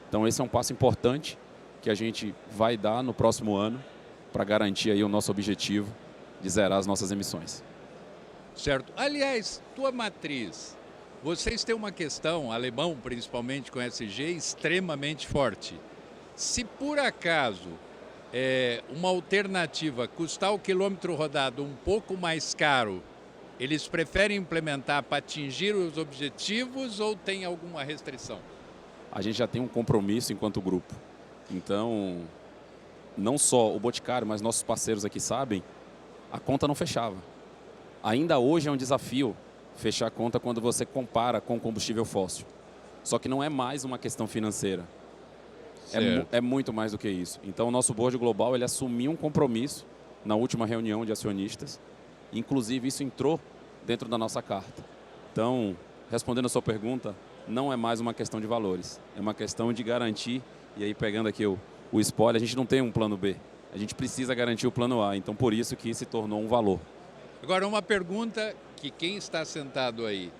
Speaker 2: Então, esse é um passo importante que a gente vai dar no próximo ano para garantir aí o nosso objetivo de zerar as nossas emissões.
Speaker 1: Certo. Aliás, tua matriz, vocês têm uma questão, alemão principalmente com SG, extremamente forte. Se por acaso uma alternativa custar o quilômetro rodado um pouco mais caro, eles preferem implementar para atingir os objetivos ou tem alguma restrição?
Speaker 2: A gente já tem um compromisso enquanto grupo. Então, não só o Boticário, mas nossos parceiros aqui sabem, a conta não fechava. Ainda hoje é um desafio fechar a conta quando você compara com combustível fóssil. Só que não é mais uma questão financeira. É muito mais do que isso. Então, o nosso board global ele assumiu um compromisso na última reunião de acionistas. Inclusive, isso entrou dentro da nossa carta. Então, respondendo a sua pergunta, não é mais uma questão de valores. É uma questão de garantir, e aí pegando aqui o spoiler, a gente não tem um plano B. A gente precisa garantir o plano A. Então, por isso que se tornou um valor.
Speaker 1: Agora, uma pergunta que quem está sentado aí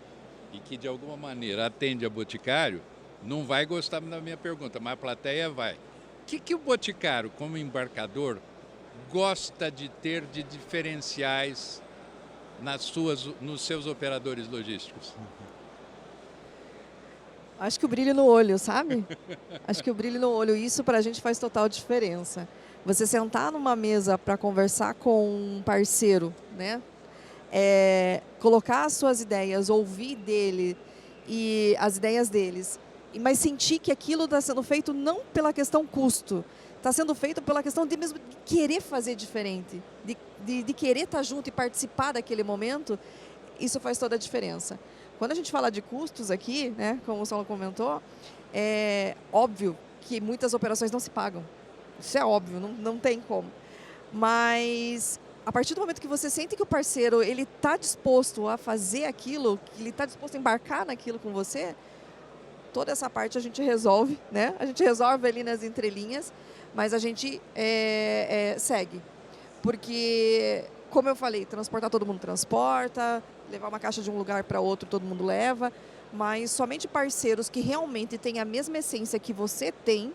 Speaker 1: e que de alguma maneira atende a Boticário, não vai gostar da minha pergunta, mas a plateia vai. O que o Boticário, como embarcador, gosta de ter de diferenciais nos seus operadores logísticos?
Speaker 5: Acho que o brilho no olho, sabe? Acho que o brilho no olho, isso para a gente faz total diferença. Você sentar numa mesa para conversar com um parceiro, né? Colocar as suas ideias, ouvir dele e as ideias deles, mas sentir que aquilo está sendo feito não pela questão custo, está sendo feito pela questão de mesmo de querer fazer diferente, de querer estar junto e participar daquele momento, isso faz toda a diferença. Quando a gente fala de custos aqui, né, como o Solon comentou, é óbvio que muitas operações não se pagam. Isso é óbvio, não tem como. Mas a partir do momento que você sente que o parceiro ele está disposto a fazer aquilo, que ele está disposto a embarcar naquilo com você, toda essa parte a gente resolve, né? A gente resolve ali nas entrelinhas, mas a gente segue. Porque, como eu falei, transportar todo mundo transporta, levar uma caixa de um lugar para outro todo mundo leva, mas somente parceiros que realmente têm a mesma essência que você tem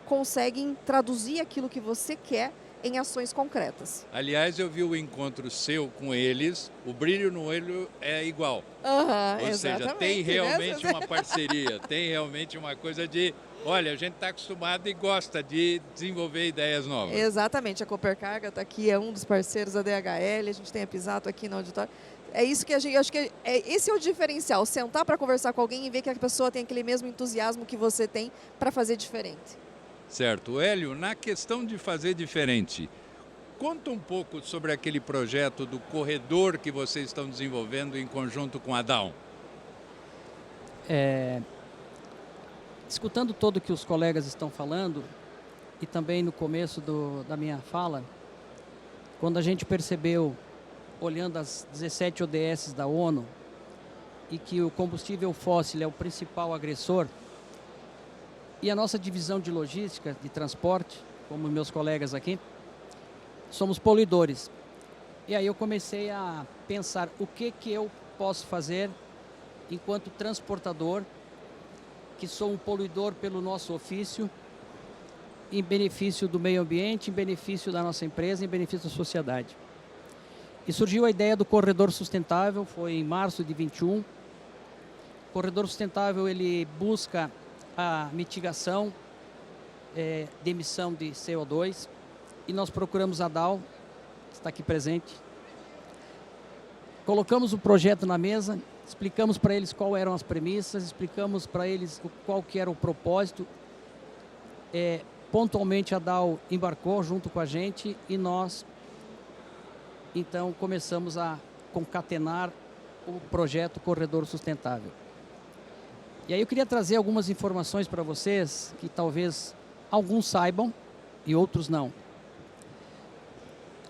Speaker 5: conseguem traduzir aquilo que você quer em ações concretas.
Speaker 1: Aliás, eu vi o encontro seu com eles, o brilho no olho é igual. Ou seja, tem realmente uma parceria, tem realmente uma coisa de, olha, a gente está acostumado e gosta de desenvolver ideias novas.
Speaker 5: Exatamente, a Coopercarga está aqui, é um dos parceiros da DHL, a gente tem a Pisato aqui no auditório. É isso que a gente, acho que esse é o diferencial, sentar para conversar com alguém e ver que a pessoa tem aquele mesmo entusiasmo que você tem para fazer diferente.
Speaker 1: Certo. Hélio, na questão de fazer diferente, conta um pouco sobre aquele projeto do corredor que vocês estão desenvolvendo em conjunto com a Down.
Speaker 4: Escutando tudo que os colegas estão falando, e também no começo da minha fala, quando a gente percebeu, olhando as 17 ODS da ONU, e que o combustível fóssil é o principal agressor, e a nossa divisão de logística, de transporte, como meus colegas aqui, somos poluidores. E aí eu comecei a pensar o que eu posso fazer enquanto transportador, que sou um poluidor pelo nosso ofício, em benefício do meio ambiente, em benefício da nossa empresa, em benefício da sociedade. E surgiu a ideia do Corredor Sustentável, foi em março de 21. O Corredor Sustentável, ele busca a mitigação de emissão de CO2, e nós procuramos a Dow, que está aqui presente. Colocamos o projeto na mesa, explicamos para eles quais eram as premissas, explicamos para eles qual que era o propósito. Pontualmente a Dow embarcou junto com a gente e nós, então, começamos a concatenar o projeto Corredor Sustentável. E aí eu queria trazer algumas informações para vocês, que talvez alguns saibam e outros não.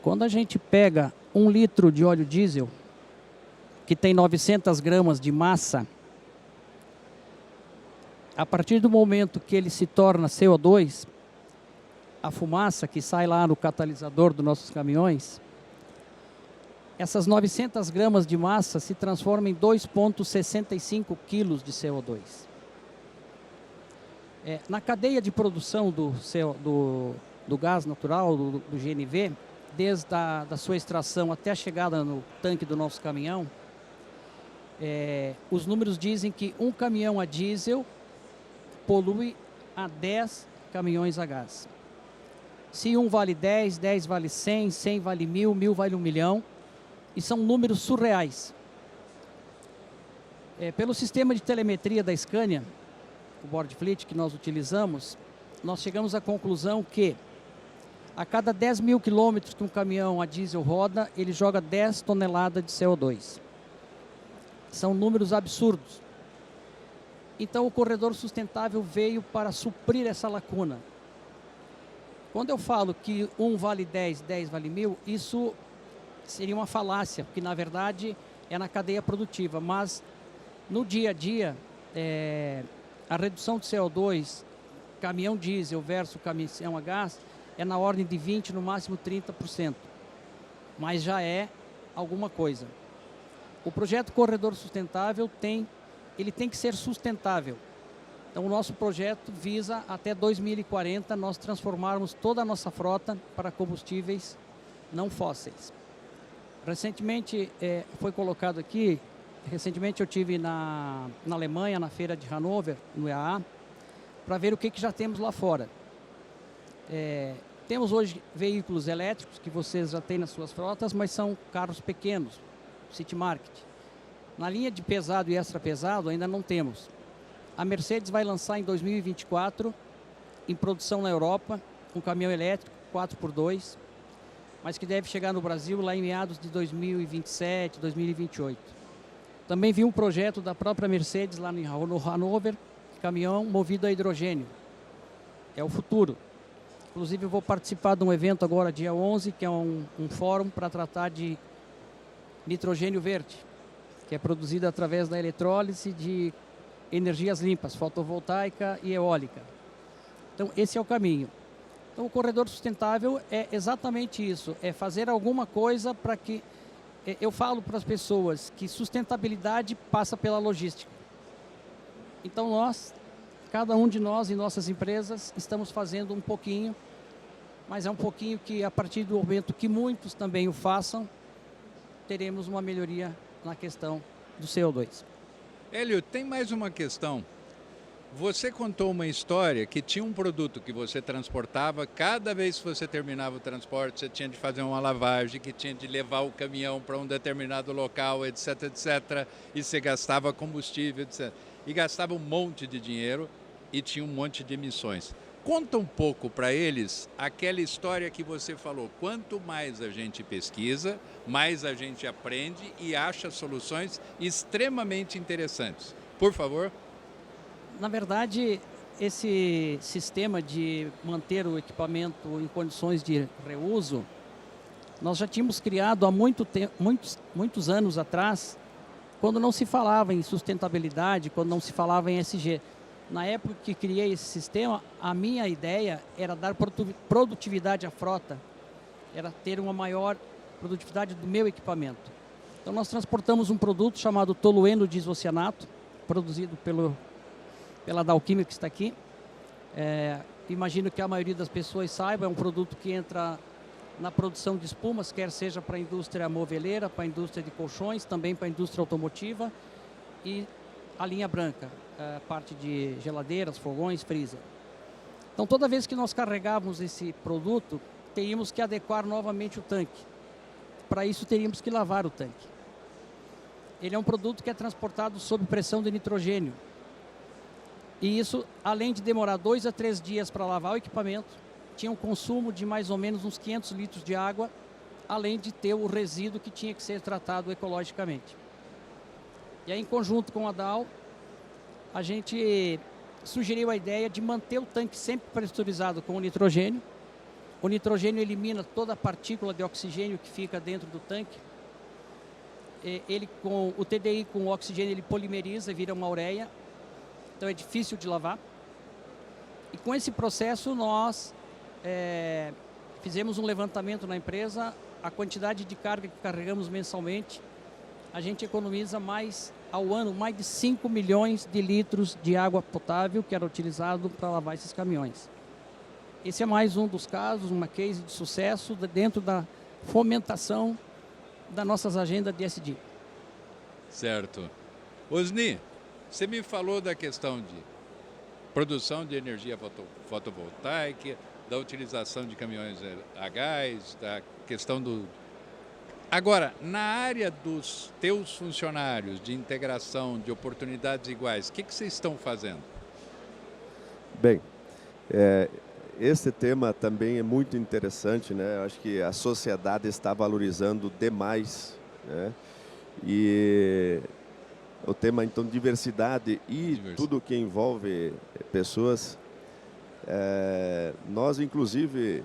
Speaker 4: Quando a gente pega 1 litro de óleo diesel, que tem 900 gramas de massa, a partir do momento que ele se torna CO2, a fumaça que sai lá no catalisador dos nossos caminhões, essas 900 gramas de massa se transformam em 2,65 quilos de CO2. Na cadeia de produção do gás natural, do GNV, desde da sua extração até a chegada no tanque do nosso caminhão, os números dizem que um caminhão a diesel polui a 10 caminhões a gás. Se um vale 10, 10 vale 100, 100 vale 1.000, 1.000 vale 1 milhão. E são números surreais. Pelo sistema de telemetria da Scania, o Board Fleet que nós utilizamos, nós chegamos à conclusão que a cada 10.000 quilômetros que um caminhão a diesel roda, ele joga 10 toneladas de CO2. São números absurdos. Então o Corredor Sustentável veio para suprir essa lacuna. Quando eu falo que um vale 10, 10 vale 1.000, isso seria uma falácia, porque na verdade é na cadeia produtiva, mas no dia a dia, a redução de CO2, caminhão diesel versus caminhão a gás, é na ordem de 20%, no máximo 30%, mas já é alguma coisa. O projeto Corredor Sustentável ele tem que ser sustentável. Então o nosso projeto visa até 2040 nós transformarmos toda a nossa frota para combustíveis não fósseis. Recentemente, foi colocado aqui, recentemente eu estive na Alemanha, na feira de Hannover, no EAA, para ver o que já temos lá fora. Temos hoje veículos elétricos que vocês já têm nas suas frotas, mas são carros pequenos, City Market. Na linha de pesado e extra pesado ainda não temos. A Mercedes vai lançar em 2024, em produção na Europa, um caminhão elétrico 4x2, mas que deve chegar no Brasil lá em meados de 2027, 2028. Também vi um projeto da própria Mercedes lá no Hannover, caminhão movido a hidrogênio. É o futuro. Inclusive eu vou participar de um evento agora, dia 11, que é um fórum para tratar de nitrogênio verde, que é produzido através da eletrólise de energias limpas, fotovoltaica e eólica. Então esse é o caminho. Então o Corredor Sustentável é exatamente isso, é fazer alguma coisa para que... Eu falo para as pessoas que sustentabilidade passa pela logística. Então nós, cada um de nós em nossas empresas, estamos fazendo um pouquinho, mas é um pouquinho que a partir do momento que muitos também o façam, teremos uma melhoria na questão do CO2.
Speaker 1: Hélio, tem mais uma questão. Você contou uma história que tinha um produto que você transportava, cada vez que você terminava o transporte, você tinha de fazer uma lavagem, que tinha de levar o caminhão para um determinado local, etc, etc, e você gastava combustível, etc. E gastava um monte de dinheiro e tinha um monte de emissões. Conta um pouco para eles aquela história que você falou. Quanto mais a gente pesquisa, mais a gente aprende e acha soluções extremamente interessantes. Por favor.
Speaker 4: Na verdade, esse sistema de manter o equipamento em condições de reuso, nós já tínhamos criado há muitos anos atrás, quando não se falava em sustentabilidade, quando não se falava em ESG. Na época que criei esse sistema, a minha ideia era dar produtividade à frota, era ter uma maior produtividade do meu equipamento. Então nós transportamos um produto chamado tolueno diisocianato, produzido pela Dalquímica que está aqui. Imagino que a maioria das pessoas saiba, é um produto que entra na produção de espumas, quer seja para a indústria moveleira, para a indústria de colchões, também para a indústria automotiva e a linha branca, parte de geladeiras, fogões, freezer. Então toda vez que nós carregávamos esse produto, teríamos que adequar novamente o tanque. Para isso teríamos que lavar o tanque. Ele é um produto que é transportado sob pressão de nitrogênio. E isso, além de demorar 2 a 3 dias para lavar o equipamento, tinha um consumo de mais ou menos uns 500 litros de água, além de ter o resíduo que tinha que ser tratado ecologicamente. E aí, em conjunto com a Dow, a gente sugeriu a ideia de manter o tanque sempre pressurizado com o nitrogênio. O nitrogênio elimina toda a partícula de oxigênio que fica dentro do tanque. Ele, com o TDI com o oxigênio, ele polimeriza e vira uma ureia. Então é difícil de lavar. E com esse processo nós fizemos um levantamento na empresa, a quantidade de carga que carregamos mensalmente, a gente economiza ao ano mais de 5 milhões de litros de água potável que era utilizado para lavar esses caminhões. Esse é mais um dos casos, uma case de sucesso dentro da fomentação das nossas agendas de ESG.
Speaker 1: Certo. Osni, você me falou da questão de produção de energia fotovoltaica, da utilização de caminhões a gás, da questão do... Agora, na área dos teus funcionários, de integração, de oportunidades iguais, o que vocês estão fazendo?
Speaker 3: Bem, esse tema também é muito interessante, né? Eu acho que a sociedade está valorizando demais, né? E o tema, então, diversidade e tudo que envolve pessoas. Nós, inclusive,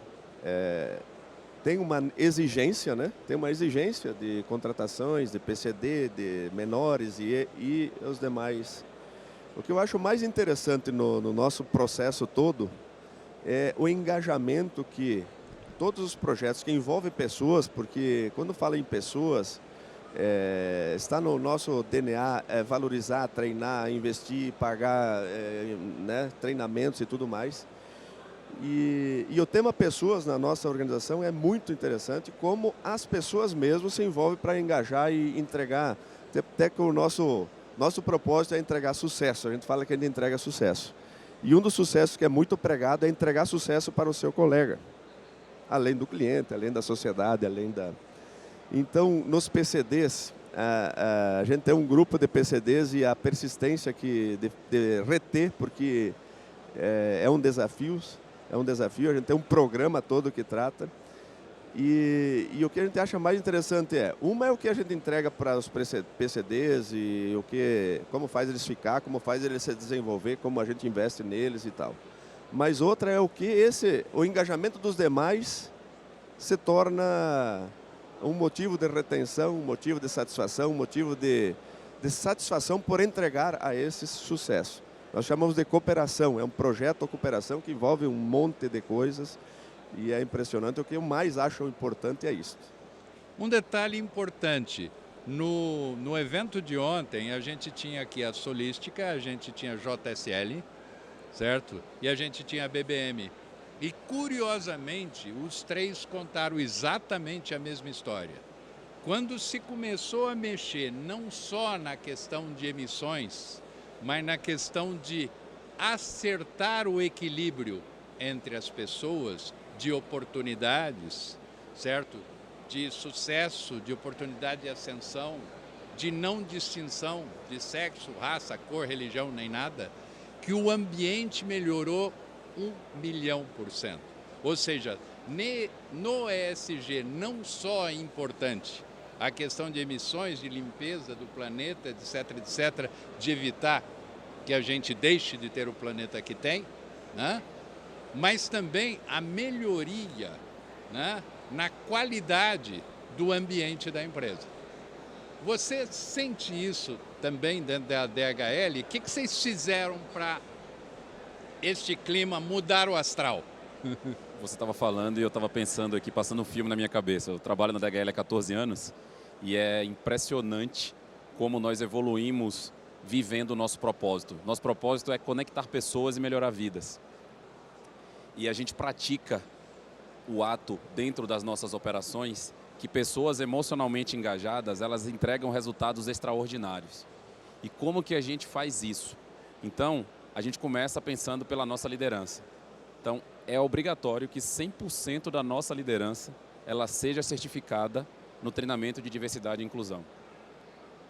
Speaker 3: tem uma exigência, né? Tem uma exigência de contratações, de PCD, de menores e os demais. O que eu acho mais interessante no nosso processo todo é o engajamento que todos os projetos que envolvem pessoas, porque quando fala em pessoas, está no nosso DNA valorizar, treinar, investir, pagar né, treinamentos e tudo mais. E o tema pessoas na nossa organização é muito interessante, como as pessoas mesmo se envolvem para engajar e entregar, até que o nosso propósito é entregar sucesso, a gente fala que a gente entrega sucesso. E um dos sucessos que é muito pregado é entregar sucesso para o seu colega, além do cliente, além da sociedade, além da... Então, nos PCDs, a gente tem um grupo de PCDs e a persistência de reter, porque é um desafio, a gente tem um programa todo que trata. E o que a gente acha mais interessante é o que a gente entrega para os PCDs e como faz eles ficar, como faz eles se desenvolver, como a gente investe neles e tal. Mas outra é o engajamento dos demais se torna um motivo de retenção, um motivo de satisfação, um motivo de satisfação por entregar a esse sucesso. Nós chamamos de cooperação, é um projeto de cooperação que envolve um monte de coisas e é impressionante. O que eu mais acho importante é isso.
Speaker 1: Um detalhe importante, No evento de ontem, a gente tinha aqui a Solística, a gente tinha a JSL, certo? E a gente tinha a BBM. E, curiosamente, os três contaram exatamente a mesma história. Quando se começou a mexer não só na questão de emissões, mas na questão de acertar o equilíbrio entre as pessoas, de oportunidades, certo? De sucesso, de oportunidade de ascensão, de não distinção de sexo, raça, cor, religião, nem nada, que o ambiente melhorou 1.000.000%. Ou seja, no ESG não só é importante a questão de emissões, de limpeza do planeta, etc., etc., de evitar que a gente deixe de ter o planeta que tem, né? Mas também a melhoria, né, na qualidade do ambiente da empresa. Você sente isso também dentro da DHL? O que vocês fizeram para este clima mudar o astral?
Speaker 2: Você estava falando e eu estava pensando aqui, passando um filme na minha cabeça. Eu trabalho na DHL há 14 anos e é impressionante como nós evoluímos vivendo o nosso propósito. Nosso propósito é conectar pessoas e melhorar vidas. E a gente pratica o ato dentro das nossas operações que pessoas emocionalmente engajadas, elas entregam resultados extraordinários. E como que a gente faz isso? Então, a gente começa pensando pela nossa liderança. Então, é obrigatório que 100% da nossa liderança ela seja certificada no treinamento de diversidade e inclusão.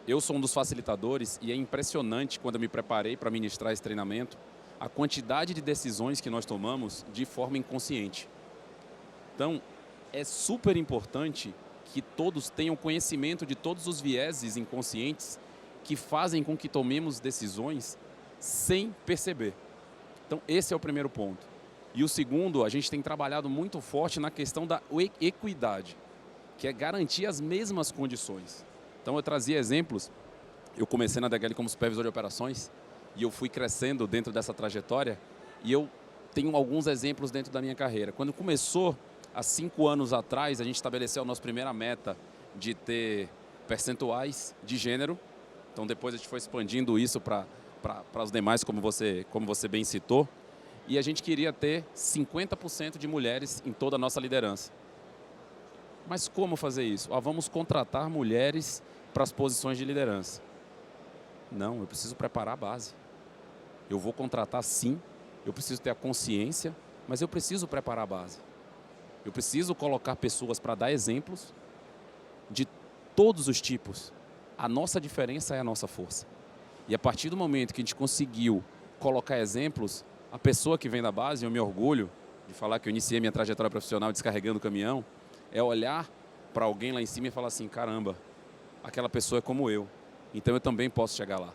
Speaker 2: Eu sou um dos facilitadores e é impressionante quando eu me preparei para ministrar esse treinamento, a quantidade de decisões que nós tomamos de forma inconsciente. Então, é super importante que todos tenham conhecimento de todos os vieses inconscientes que fazem com que tomemos decisões sem perceber. Então, esse é o primeiro ponto. E o segundo, a gente tem trabalhado muito forte na questão da equidade, que é garantir as mesmas condições. Então, eu trazia exemplos. Eu comecei na DHL como supervisor de operações e eu fui crescendo dentro dessa trajetória e eu tenho alguns exemplos dentro da minha carreira. Quando começou, há 5 anos atrás, a gente estabeleceu a nossa primeira meta de ter percentuais de gênero. Então, depois a gente foi expandindo isso para os demais, como você bem citou. E a gente queria ter 50% de mulheres em toda a nossa liderança. Mas como fazer isso? Vamos contratar mulheres para as posições de liderança. Não, eu preciso preparar a base. Eu vou contratar sim, eu preciso ter a consciência, mas eu preciso preparar a base. Eu preciso colocar pessoas para dar exemplos de todos os tipos. A nossa diferença é a nossa força. E a partir do momento que a gente conseguiu colocar exemplos, a pessoa que vem da base, eu me orgulho de falar que eu iniciei minha trajetória profissional descarregando o caminhão, é olhar para alguém lá em cima e falar assim, caramba, aquela pessoa é como eu, então eu também posso chegar lá.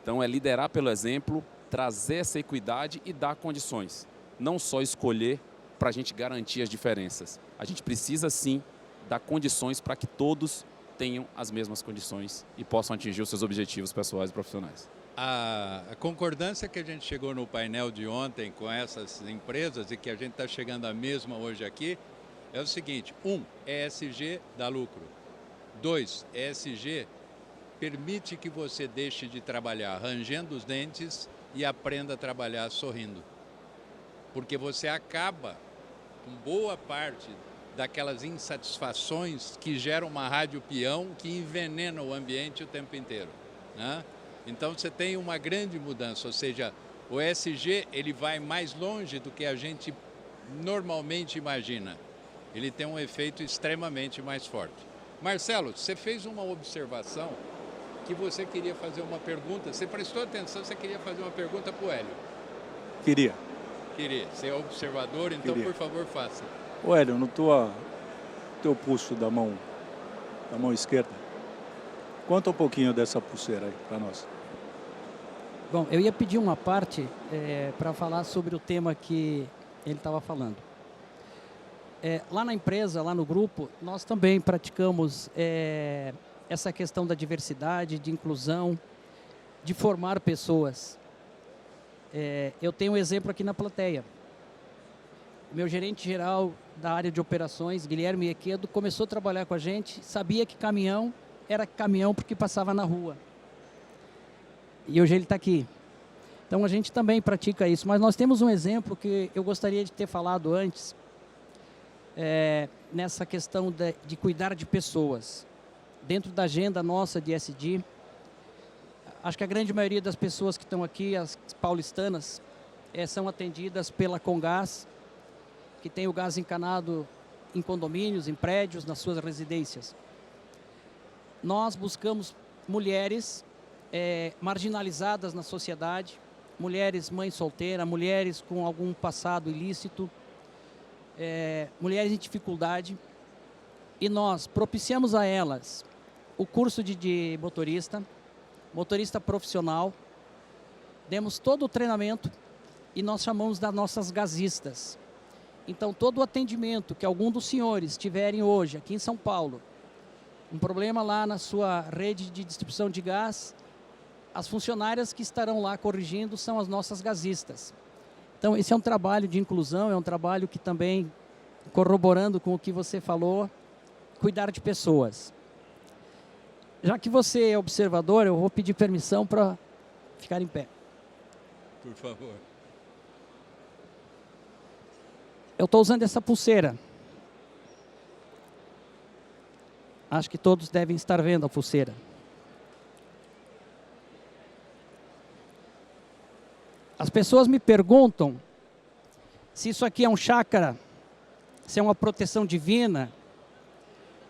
Speaker 2: Então é liderar pelo exemplo, trazer essa equidade e dar condições. Não só escolher para a gente garantir as diferenças. A gente precisa sim dar condições para que todos tenham as mesmas condições e possam atingir os seus objetivos pessoais e profissionais.
Speaker 1: A concordância que a gente chegou no painel de ontem com essas empresas e que a gente está chegando à mesma hoje aqui, é o seguinte: 1, ESG dá lucro. 2, ESG permite que você deixe de trabalhar rangendo os dentes e aprenda a trabalhar sorrindo. Porque você acaba com boa parte daquelas insatisfações que geram uma rádio peão que envenena o ambiente o tempo inteiro, né? Então você tem uma grande mudança, ou seja, o ESG ele vai mais longe do que a gente normalmente imagina. Ele tem um efeito extremamente mais forte. Marcelo, você fez uma observação que você queria fazer uma pergunta. Você prestou atenção, você queria fazer uma pergunta para o Hélio.
Speaker 6: Queria.
Speaker 1: Queria. Você é observador, então por favor faça.
Speaker 6: Ô Hélio, no teu pulso da mão esquerda, conta um pouquinho dessa pulseira aí para nós.
Speaker 4: Bom, eu ia pedir uma parte para falar sobre o tema que ele estava falando. Lá na empresa, lá no grupo, nós também praticamos essa questão da diversidade, de inclusão, de formar pessoas. Eu tenho um exemplo aqui na plateia. O meu gerente geral da área de operações, Guilherme Equedo, começou a trabalhar com a gente, sabia que caminhão era caminhão porque passava na rua. E hoje ele está aqui. Então a gente também pratica isso. Mas nós temos um exemplo que eu gostaria de ter falado antes, nessa questão de cuidar de pessoas. Dentro da agenda nossa de SD, acho que a grande maioria das pessoas que estão aqui, as paulistanas, são atendidas pela Comgás, que tem o gás encanado em condomínios, em prédios, nas suas residências. Nós buscamos mulheres marginalizadas na sociedade, mulheres mães solteiras, mulheres com algum passado ilícito, mulheres em dificuldade, e nós propiciamos a elas o curso de motorista profissional, demos todo o treinamento e nós chamamos das nossas gasistas. Então, todo o atendimento que algum dos senhores tiverem hoje aqui em São Paulo, um problema lá na sua rede de distribuição de gás, as funcionárias que estarão lá corrigindo são as nossas gasistas. Então, esse é um trabalho de inclusão, é um trabalho que também, corroborando com o que você falou, cuidar de pessoas. Já que você é observador, eu vou pedir permissão para ficar em pé.
Speaker 1: Por favor.
Speaker 4: Eu estou usando essa pulseira. Acho que todos devem estar vendo a pulseira. As pessoas me perguntam se isso aqui é um chácara, se é uma proteção divina,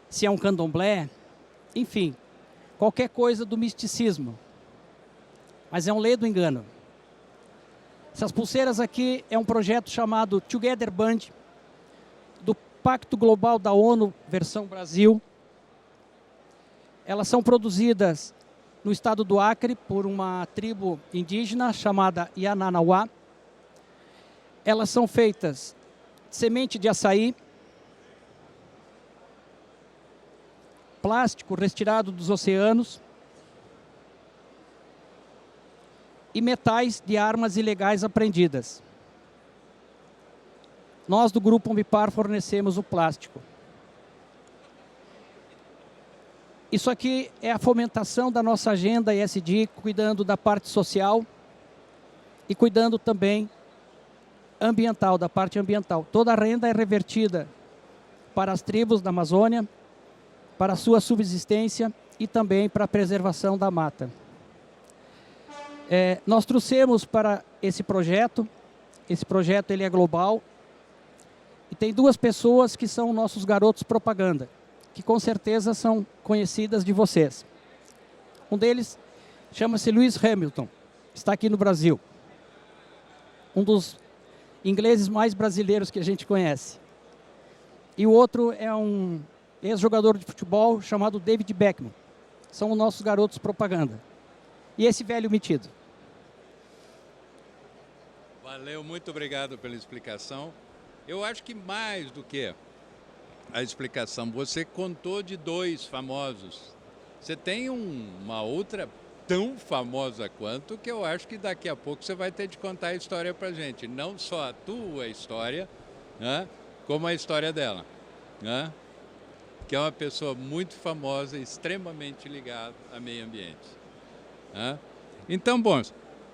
Speaker 4: se é um candomblé, enfim, qualquer coisa do misticismo. Mas é um ledo engano. Essas pulseiras aqui é um projeto chamado Together Band, do Pacto Global da ONU, versão Brasil. Elas são produzidas no estado do Acre por uma tribo indígena chamada Yananauá. Elas são feitas de semente de açaí, plástico retirado dos oceanos e metais de armas ilegais apreendidas. Nós do Grupo Ambipar fornecemos o plástico. Isso aqui é a fomentação da nossa agenda ESG, cuidando da parte social e cuidando também ambiental, da parte ambiental. Toda a renda é revertida para as tribos da Amazônia, para a sua subsistência e também para a preservação da mata. Nós trouxemos para esse projeto ele é global, e tem duas pessoas que são nossos garotos propaganda, que com certeza são conhecidas de vocês. Um deles chama-se Lewis Hamilton, está aqui no Brasil. Um dos ingleses mais brasileiros que a gente conhece. E o outro é um ex-jogador de futebol chamado David Beckham. São os nossos garotos propaganda. E esse velho metido.
Speaker 1: Valeu, muito obrigado pela explicação. Eu acho que mais do que a explicação, você contou de dois famosos. Você tem uma outra tão famosa quanto, que eu acho que daqui a pouco você vai ter de contar a história pra gente. Não só a tua história, né, como a história dela, né, que é uma pessoa muito famosa, extremamente ligada ao meio ambiente. Né? Então, bom,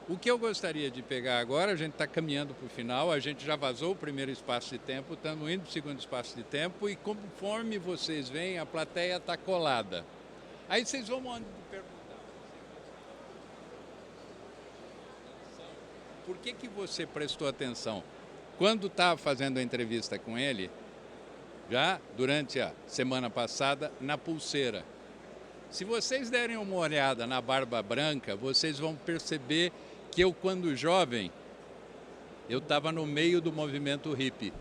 Speaker 1: o que eu gostaria de pegar agora, a gente está caminhando para o final, a gente já vazou o primeiro espaço de tempo, estamos indo para o segundo espaço de tempo, e conforme vocês veem, a plateia está colada. Aí vocês vão perguntar, por que você prestou atenção? Quando estava fazendo a entrevista com ele, já durante a semana passada, na pulseira. Se vocês derem uma olhada na barba branca, vocês vão perceber que eu, quando jovem, eu estava no meio do movimento hippie.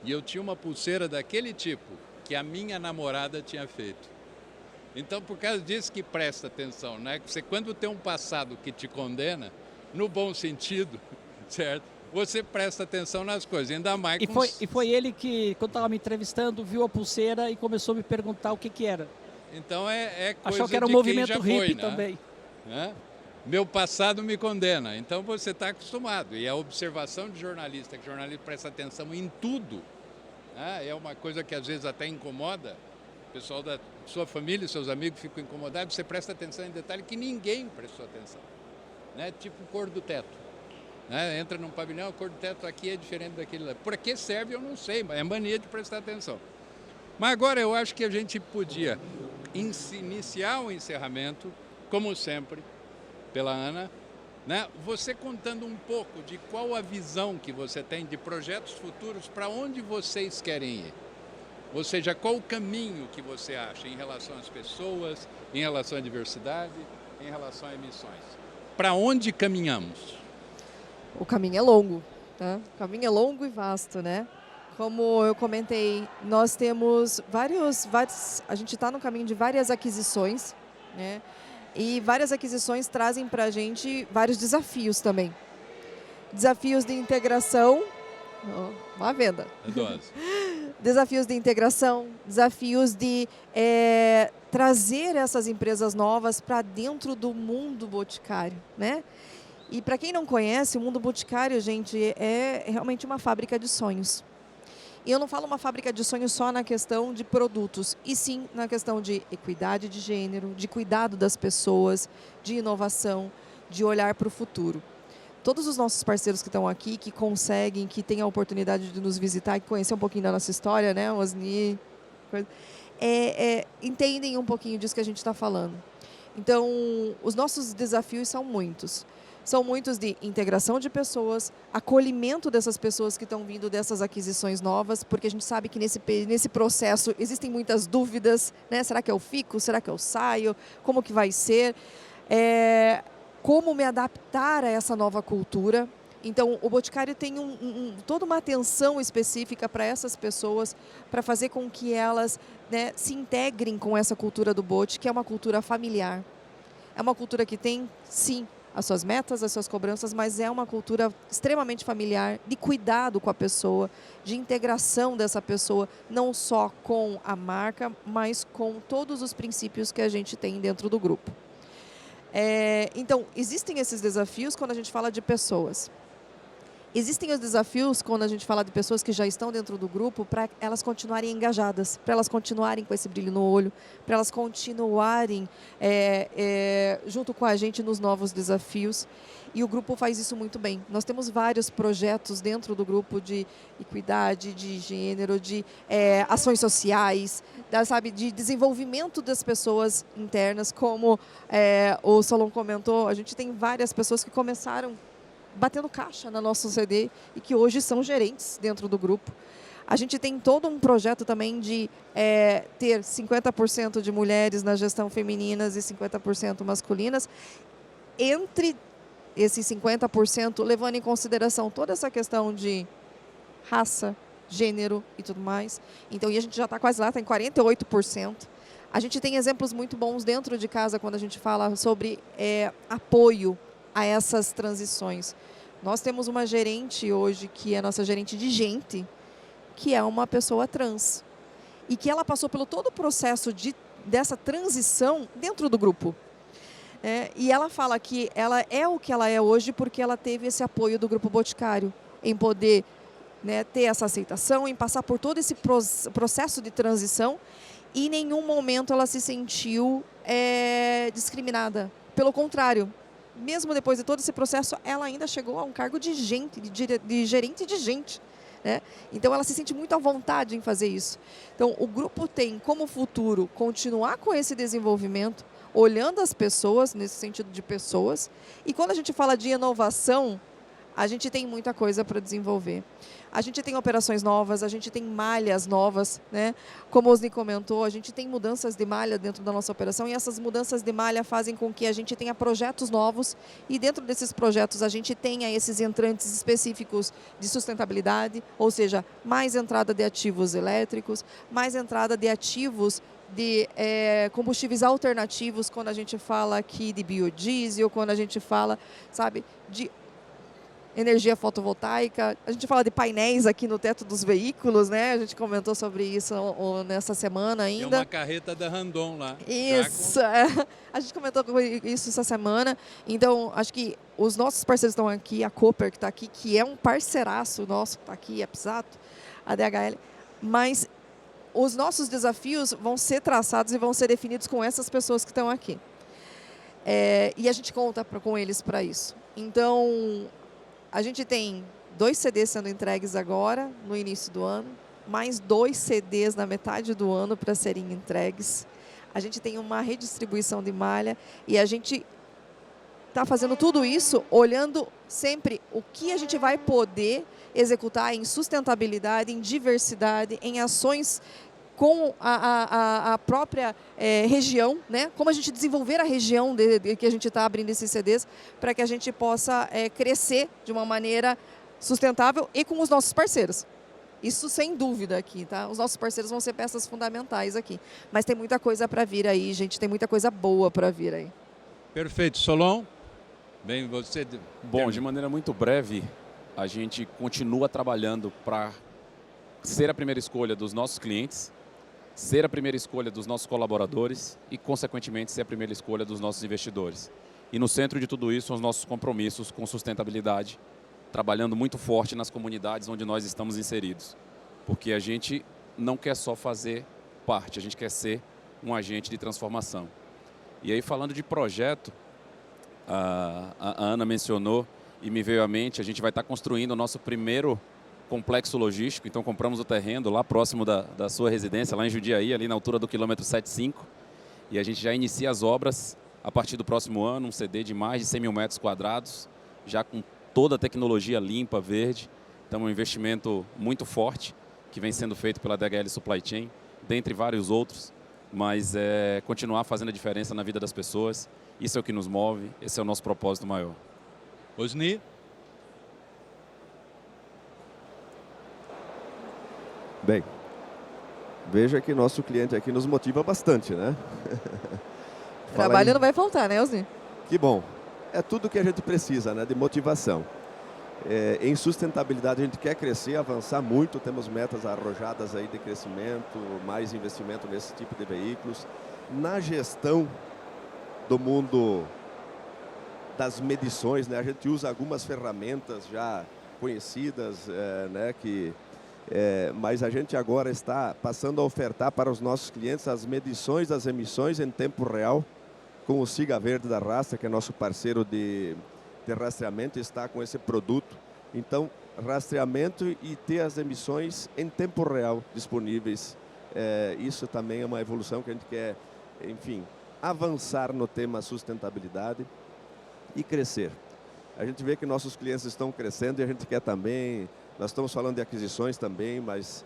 Speaker 1: E eu tinha uma pulseira daquele tipo, que a minha namorada tinha feito. Então, por causa disso que presta atenção, né? Você, quando tem um passado que te condena, no bom sentido, certo? Você presta atenção nas coisas, ainda mais com...
Speaker 4: E foi ele que, quando estava me entrevistando, viu a pulseira e começou a me perguntar o que era.
Speaker 1: Então é coisa
Speaker 4: Achou que era um
Speaker 1: de
Speaker 4: movimento
Speaker 1: quem já
Speaker 4: hippie
Speaker 1: foi, né?
Speaker 4: também.
Speaker 1: Né? Meu passado me condena. Então você está acostumado. E a observação de jornalista, que jornalista presta atenção em tudo, né? É uma coisa que às vezes até incomoda, o pessoal da sua família, seus amigos ficam incomodados, você presta atenção em detalhe que ninguém prestou atenção. Né? Tipo cor do teto. Né? Entra num pavilhão, a cor do teto aqui é diferente daquele lá. Para que serve eu não sei, mas é mania de prestar atenção. Mas agora eu acho que a gente podia iniciar o encerramento, como sempre, pela Ana, né? Você contando um pouco de qual a visão que você tem de projetos futuros, para onde vocês querem ir. Ou seja, qual o caminho que você acha em relação às pessoas, em relação à diversidade, em relação a emissões. Para onde caminhamos?
Speaker 5: O caminho é longo, tá? O caminho é longo e vasto, né? Como eu comentei, nós temos a gente está no caminho de várias aquisições, né? E várias aquisições trazem para a gente vários desafios também. Desafios de integração, uma venda. Desafios de integração, desafios de trazer essas empresas novas para dentro do mundo boticário, né? E para quem não conhece, o mundo boticário, gente, é realmente uma fábrica de sonhos. E eu não falo uma fábrica de sonhos só na questão de produtos, e sim na questão de equidade de gênero, de cuidado das pessoas, de inovação, de olhar para o futuro. Todos os nossos parceiros que estão aqui, que conseguem, que têm a oportunidade de nos visitar e conhecer um pouquinho da nossa história, né, Osni, entendem um pouquinho disso que a gente está falando. Então, os nossos desafios são muitos. São muitos de integração de pessoas, acolhimento dessas pessoas que estão vindo dessas aquisições novas, porque a gente sabe que nesse processo existem muitas dúvidas, né? Será que eu fico? Será que eu saio? Como que vai ser? Como me adaptar a essa nova cultura? Então, o Boticário tem toda uma atenção específica para essas pessoas, para fazer com que elas, né, se integrem com essa cultura do bote, que é uma cultura familiar. É uma cultura que tem, sim, as suas metas, as suas cobranças, mas é uma cultura extremamente familiar, de cuidado com a pessoa, de integração dessa pessoa, não só com a marca, mas com todos os princípios que a gente tem dentro do grupo. Então, existem esses desafios quando a gente fala de pessoas. Existem os desafios quando a gente fala de pessoas que já estão dentro do grupo, para elas continuarem engajadas, para elas continuarem com esse brilho no olho, para elas continuarem junto com a gente nos novos desafios. E o grupo faz isso muito bem. Nós temos vários projetos dentro do grupo de equidade, de gênero, de ações sociais, de desenvolvimento das pessoas internas, como o Solon comentou, a gente tem várias pessoas que começaram batendo caixa na nossa CD e que hoje são gerentes dentro do grupo. A gente tem todo um projeto também de ter 50% de mulheres na gestão femininas e 50% masculinas. Entre esses 50%, levando em consideração toda essa questão de raça, gênero e tudo mais. Então, e a gente já está quase lá, está em 48%. A gente tem exemplos muito bons dentro de casa quando a gente fala sobre apoio a essas transições. Nós temos uma gerente hoje, que é a nossa gerente de gente, que é uma pessoa trans. E que ela passou pelo todo o processo dessa transição dentro do grupo. E ela fala que ela é o que ela é hoje porque ela teve esse apoio do Grupo Boticário, em poder, né, ter essa aceitação, em passar por todo esse processo de transição, e em nenhum momento ela se sentiu discriminada. Pelo contrário, mesmo depois de todo esse processo, ela ainda chegou a um cargo de gerente de gente. Né? Então, ela se sente muito à vontade em fazer isso. Então, o grupo tem como futuro continuar com esse desenvolvimento, olhando as pessoas, nesse sentido de pessoas. E quando a gente fala de inovação, a gente tem muita coisa para desenvolver. A gente tem operações novas, a gente tem malhas novas, né? Como o Osni comentou, a gente tem mudanças de malha dentro da nossa operação, e essas mudanças de malha fazem com que a gente tenha projetos novos, e dentro desses projetos a gente tenha esses entrantes específicos de sustentabilidade, ou seja, mais entrada de ativos elétricos, mais entrada de ativos de combustíveis alternativos, quando a gente fala aqui de biodiesel, quando a gente fala, sabe, de energia fotovoltaica, a gente fala de painéis aqui no teto dos veículos, né? A gente comentou sobre isso nessa semana ainda.
Speaker 1: Tem uma carreta da Randon lá.
Speaker 5: Isso, a gente comentou isso essa semana. Então, acho que os nossos parceiros estão aqui, a Cooper que está aqui, que é um parceiraço nosso, que está aqui, a Pisato, a DHL, mas os nossos desafios vão ser traçados e vão ser definidos com essas pessoas que estão aqui. E a gente conta com eles para isso. Então, a gente tem 2 CDs sendo entregues agora, no início do ano, mais 2 CDs na metade do ano para serem entregues. A gente tem uma redistribuição de malha e a gente está fazendo tudo isso olhando sempre o que a gente vai poder executar em sustentabilidade, em diversidade, em ações com a própria região, né? Como a gente desenvolver a região que a gente está abrindo esses CDs para que a gente possa crescer de uma maneira sustentável e com os nossos parceiros. Isso sem dúvida aqui, tá? Os nossos parceiros vão ser peças fundamentais aqui. Mas tem muita coisa para vir aí, gente, tem muita coisa boa para vir aí.
Speaker 1: Perfeito. Solon, bem, você...
Speaker 2: Bom, de maneira muito breve, a gente continua trabalhando para ser a primeira escolha dos nossos clientes, ser a primeira escolha dos nossos colaboradores e, consequentemente, ser a primeira escolha dos nossos investidores. E no centro de tudo isso são os nossos compromissos com sustentabilidade, trabalhando muito forte nas comunidades onde nós estamos inseridos. Porque a gente não quer só fazer parte, a gente quer ser um agente de transformação. E aí, falando de projeto, a Ana mencionou e me veio à mente, a gente vai estar construindo o nosso primeiro complexo logístico, então compramos o terreno lá próximo da sua residência, lá em Jundiaí, ali na altura do quilômetro 75, e a gente já inicia as obras a partir do próximo ano, um CD de mais de 100 mil metros quadrados, já com toda a tecnologia limpa, verde, então é um investimento muito forte que vem sendo feito pela DHL Supply Chain, dentre vários outros, mas continuar fazendo a diferença na vida das pessoas, isso é o que nos move, esse é o nosso propósito maior.
Speaker 1: Osni?
Speaker 3: Bem, veja que nosso cliente aqui nos motiva bastante, né?
Speaker 5: Trabalho não vai faltar, né, Osni?
Speaker 3: Que bom. É tudo que a gente precisa, né, de motivação. Em sustentabilidade a gente quer crescer, avançar muito, temos metas arrojadas aí de crescimento, mais investimento nesse tipo de veículos. Na gestão do mundo das medições, né, a gente usa algumas ferramentas já conhecidas, né, mas a gente agora está passando a ofertar para os nossos clientes as medições das emissões em tempo real, com o Siga Verde da Rastrear, que é nosso parceiro de rastreamento, está com esse produto. Então, rastreamento e ter as emissões em tempo real disponíveis. Isso também é uma evolução que a gente quer, enfim, avançar no tema sustentabilidade e crescer. A gente vê que nossos clientes estão crescendo e a gente quer também, nós estamos falando de aquisições também, mas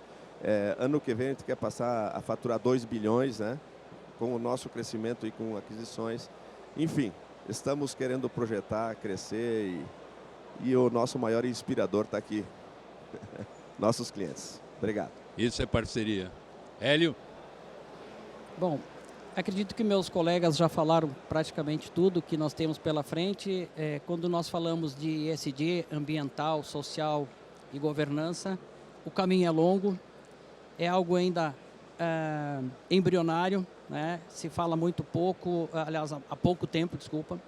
Speaker 3: ano que vem a gente quer passar a faturar 2 bilhões, né? Com o nosso crescimento e com aquisições. Enfim, estamos querendo projetar, crescer e o nosso maior inspirador está aqui, nossos clientes. Obrigado.
Speaker 1: Isso é parceria. Hélio?
Speaker 4: Bom, acredito que meus colegas já falaram praticamente tudo que nós temos pela frente. Quando nós falamos de ESG, ambiental, social e governança, o caminho é longo, é algo ainda embrionário, né? Se fala muito pouco, aliás, há pouco tempo, desculpa.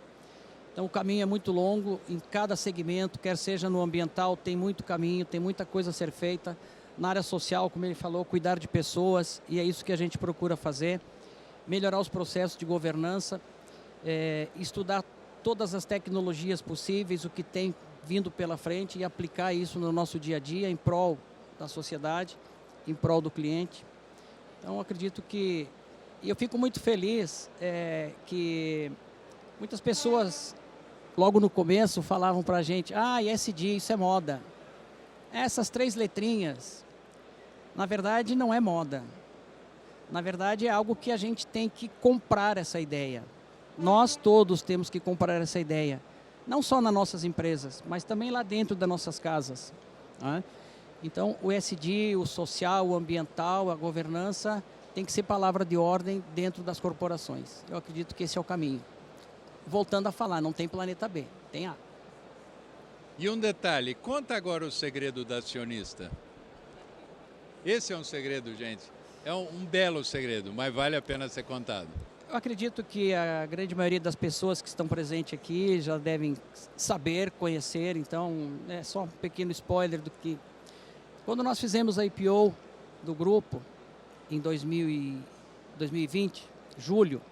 Speaker 4: Então o caminho é muito longo em cada segmento, quer seja no ambiental, tem muito caminho, tem muita coisa a ser feita. Na área social, como ele falou, cuidar de pessoas, e é isso que a gente procura fazer. Melhorar os processos de governança, estudar todas as tecnologias possíveis, o que tem vindo pela frente e aplicar isso no nosso dia a dia em prol da sociedade, em prol do cliente. Então acredito que, e eu fico muito feliz que muitas pessoas logo no começo falavam para a gente, ESG, isso é moda. Essas 3 letrinhas, na verdade não é moda. Na verdade é algo que a gente tem que comprar essa ideia. Nós todos temos que comprar essa ideia. Não só nas nossas empresas, mas também lá dentro das nossas casas. Né? Então o ESG, o social, o ambiental, a governança, tem que ser palavra de ordem dentro das corporações. Eu acredito que esse é o caminho. Voltando a falar, não tem planeta B, tem A.
Speaker 1: E um detalhe, conta agora o segredo da acionista. Esse é um segredo, gente. É um belo segredo, mas vale a pena ser contado.
Speaker 4: Eu acredito que a grande maioria das pessoas que estão presentes aqui já devem saber, conhecer, então é só um pequeno spoiler do que... Quando nós fizemos a IPO do grupo, em 2020, julho,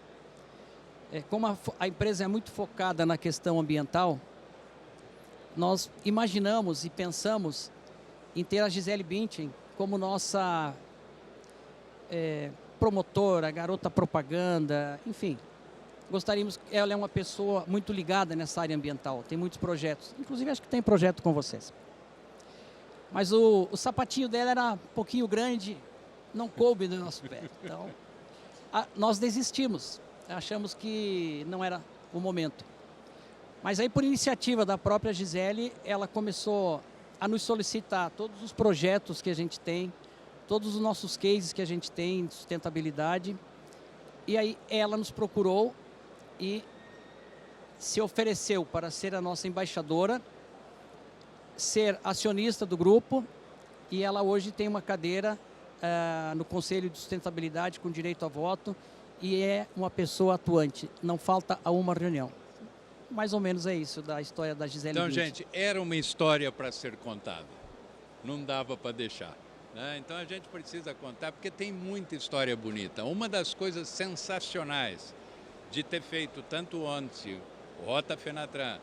Speaker 4: como a empresa é muito focada na questão ambiental, nós imaginamos e pensamos em ter a Gisele Bündchen como nossa promotora, garota propaganda, enfim. Gostaríamos, ela é uma pessoa muito ligada nessa área ambiental, tem muitos projetos, inclusive acho que tem projeto com vocês. Mas o sapatinho dela era um pouquinho grande, não coube no nosso pé. Então, nós desistimos, achamos que não era o momento. Mas aí, por iniciativa da própria Gisele, ela começou a nos solicitar todos os projetos que a gente tem, todos os nossos cases que a gente tem de sustentabilidade. E aí ela nos procurou e se ofereceu para ser a nossa embaixadora, ser acionista do grupo, e ela hoje tem uma cadeira no Conselho de Sustentabilidade com direito a voto e é uma pessoa atuante, não falta a uma reunião. Mais ou menos é isso da história da Gisele
Speaker 1: Então,
Speaker 4: Bündchen.
Speaker 1: gente, era uma história para ser contada, não dava para deixar. Né? Então a gente precisa contar, porque tem muita história bonita. Uma das coisas sensacionais de ter feito tanto ontem o Rota Fenatran,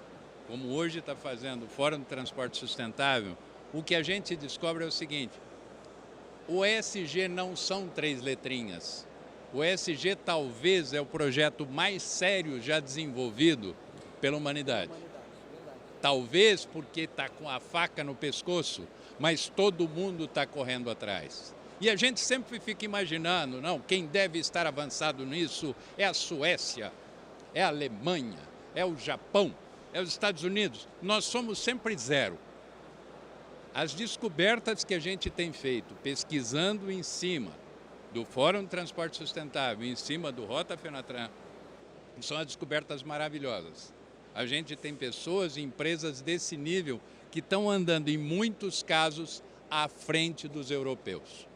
Speaker 1: como hoje está fazendo o Fórum de Transporte Sustentável, o que a gente descobre é o seguinte: o ESG não são 3 letrinhas. O ESG talvez é o projeto mais sério já desenvolvido pela humanidade. Talvez porque está com a faca no pescoço, mas todo mundo está correndo atrás. E a gente sempre fica imaginando, não, quem deve estar avançado nisso é a Suécia, é a Alemanha, é o Japão, é os Estados Unidos. Nós somos sempre zero. As descobertas que a gente tem feito, pesquisando em cima do Fórum de Transporte Sustentável, em cima do Rota Fenatran, são as descobertas maravilhosas. A gente tem pessoas e empresas desse nível que estão andando, em muitos casos, à frente dos europeus.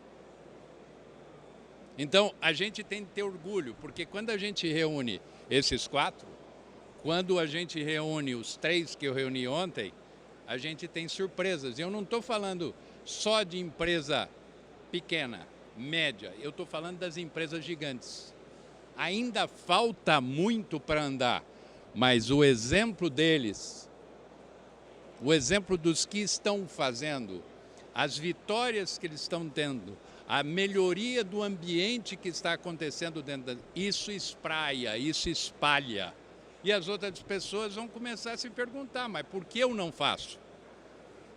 Speaker 1: Então, a gente tem que ter orgulho, porque quando a gente reúne esses 4, quando a gente reúne os 3 que eu reuni ontem, a gente tem surpresas. Eu não estou falando só de empresa pequena, média, eu estou falando das empresas gigantes. Ainda falta muito para andar, mas o exemplo deles, o exemplo dos que estão fazendo, as vitórias que eles estão tendo, a melhoria do ambiente que está acontecendo dentro isso espraia, isso espalha. E as outras pessoas vão começar a se perguntar, mas por que eu não faço?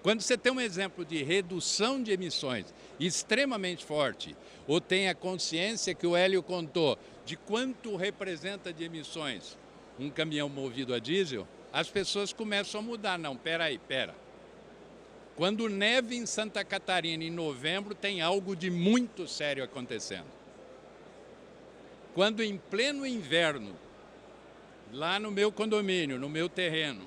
Speaker 1: Quando você tem um exemplo de redução de emissões extremamente forte, ou tem a consciência que o Hélio contou de quanto representa de emissões um caminhão movido a diesel, as pessoas começam a mudar. Não, pera. Quando neve em Santa Catarina em novembro, tem algo de muito sério acontecendo. Quando em pleno inverno, lá no meu condomínio, no meu terreno,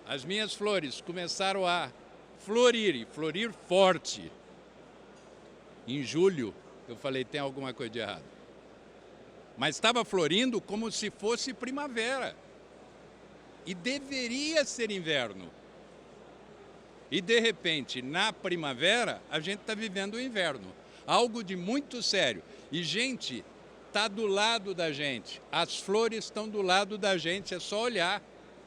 Speaker 1: as minhas flores começaram a florir, e florir forte. Em julho, eu falei, tem alguma coisa de errado. Mas estava florindo como se fosse primavera. E deveria ser inverno. E, de repente, na primavera, a gente está vivendo o inverno. Algo de muito sério. E, gente, está do lado da gente. As flores estão do lado da gente, é só olhar.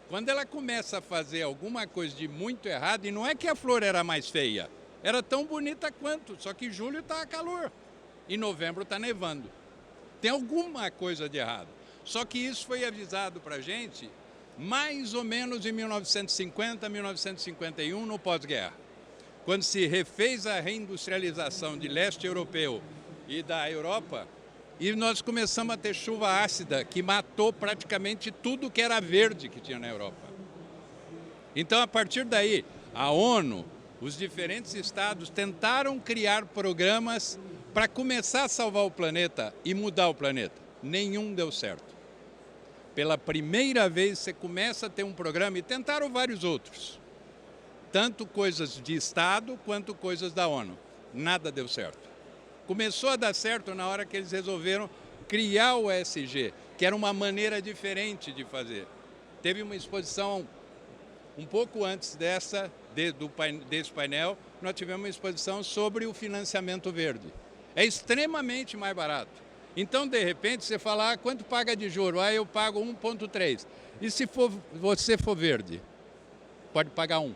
Speaker 1: Quando ela começa a fazer alguma coisa de muito errado, e não é que a flor era mais feia, era tão bonita quanto, só que em julho está calor, em novembro está nevando. Tem alguma coisa de errado. Só que isso foi avisado para a gente mais ou menos em 1950, 1951, no pós-guerra. Quando se refez a reindustrialização de leste europeu e da Europa, e nós começamos a ter chuva ácida, que matou praticamente tudo que era verde que tinha na Europa. Então, a partir daí, a ONU, os diferentes estados tentaram criar programas para começar a salvar o planeta e mudar o planeta. Nenhum deu certo. Pela primeira vez, você começa a ter um programa, e tentaram vários outros. Tanto coisas de estado, quanto coisas da ONU. Nada deu certo. Começou a dar certo na hora que eles resolveram criar o ESG, que era uma maneira diferente de fazer. Teve uma exposição um pouco antes desse painel, nós tivemos uma exposição sobre o financiamento verde. É extremamente mais barato. Então, de repente, você fala, quanto paga de juro? Eu pago 1,3. E se você for verde? Pode pagar 1.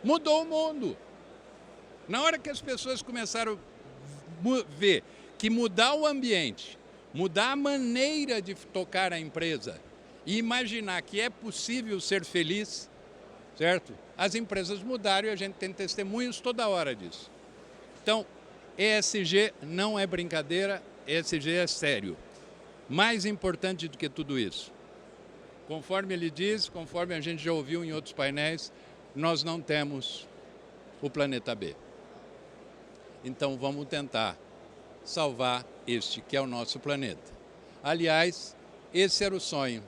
Speaker 1: Mudou o mundo. Na hora que as pessoas começaram a ver que mudar o ambiente, mudar a maneira de tocar a empresa e imaginar que é possível ser feliz, certo? As empresas mudaram e a gente tem testemunhos toda hora disso. Então, ESG não é brincadeira, ESG é sério. Mais importante do que tudo isso, conforme ele diz, conforme a gente já ouviu em outros painéis, nós não temos o planeta B. Então vamos tentar salvar este que é o nosso planeta. Aliás, esse era o sonho.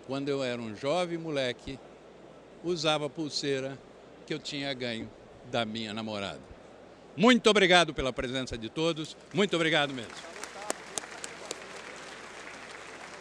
Speaker 1: Quando eu era um jovem moleque, usava a pulseira que eu tinha ganho da minha namorada. Muito obrigado pela presença de todos, muito obrigado mesmo.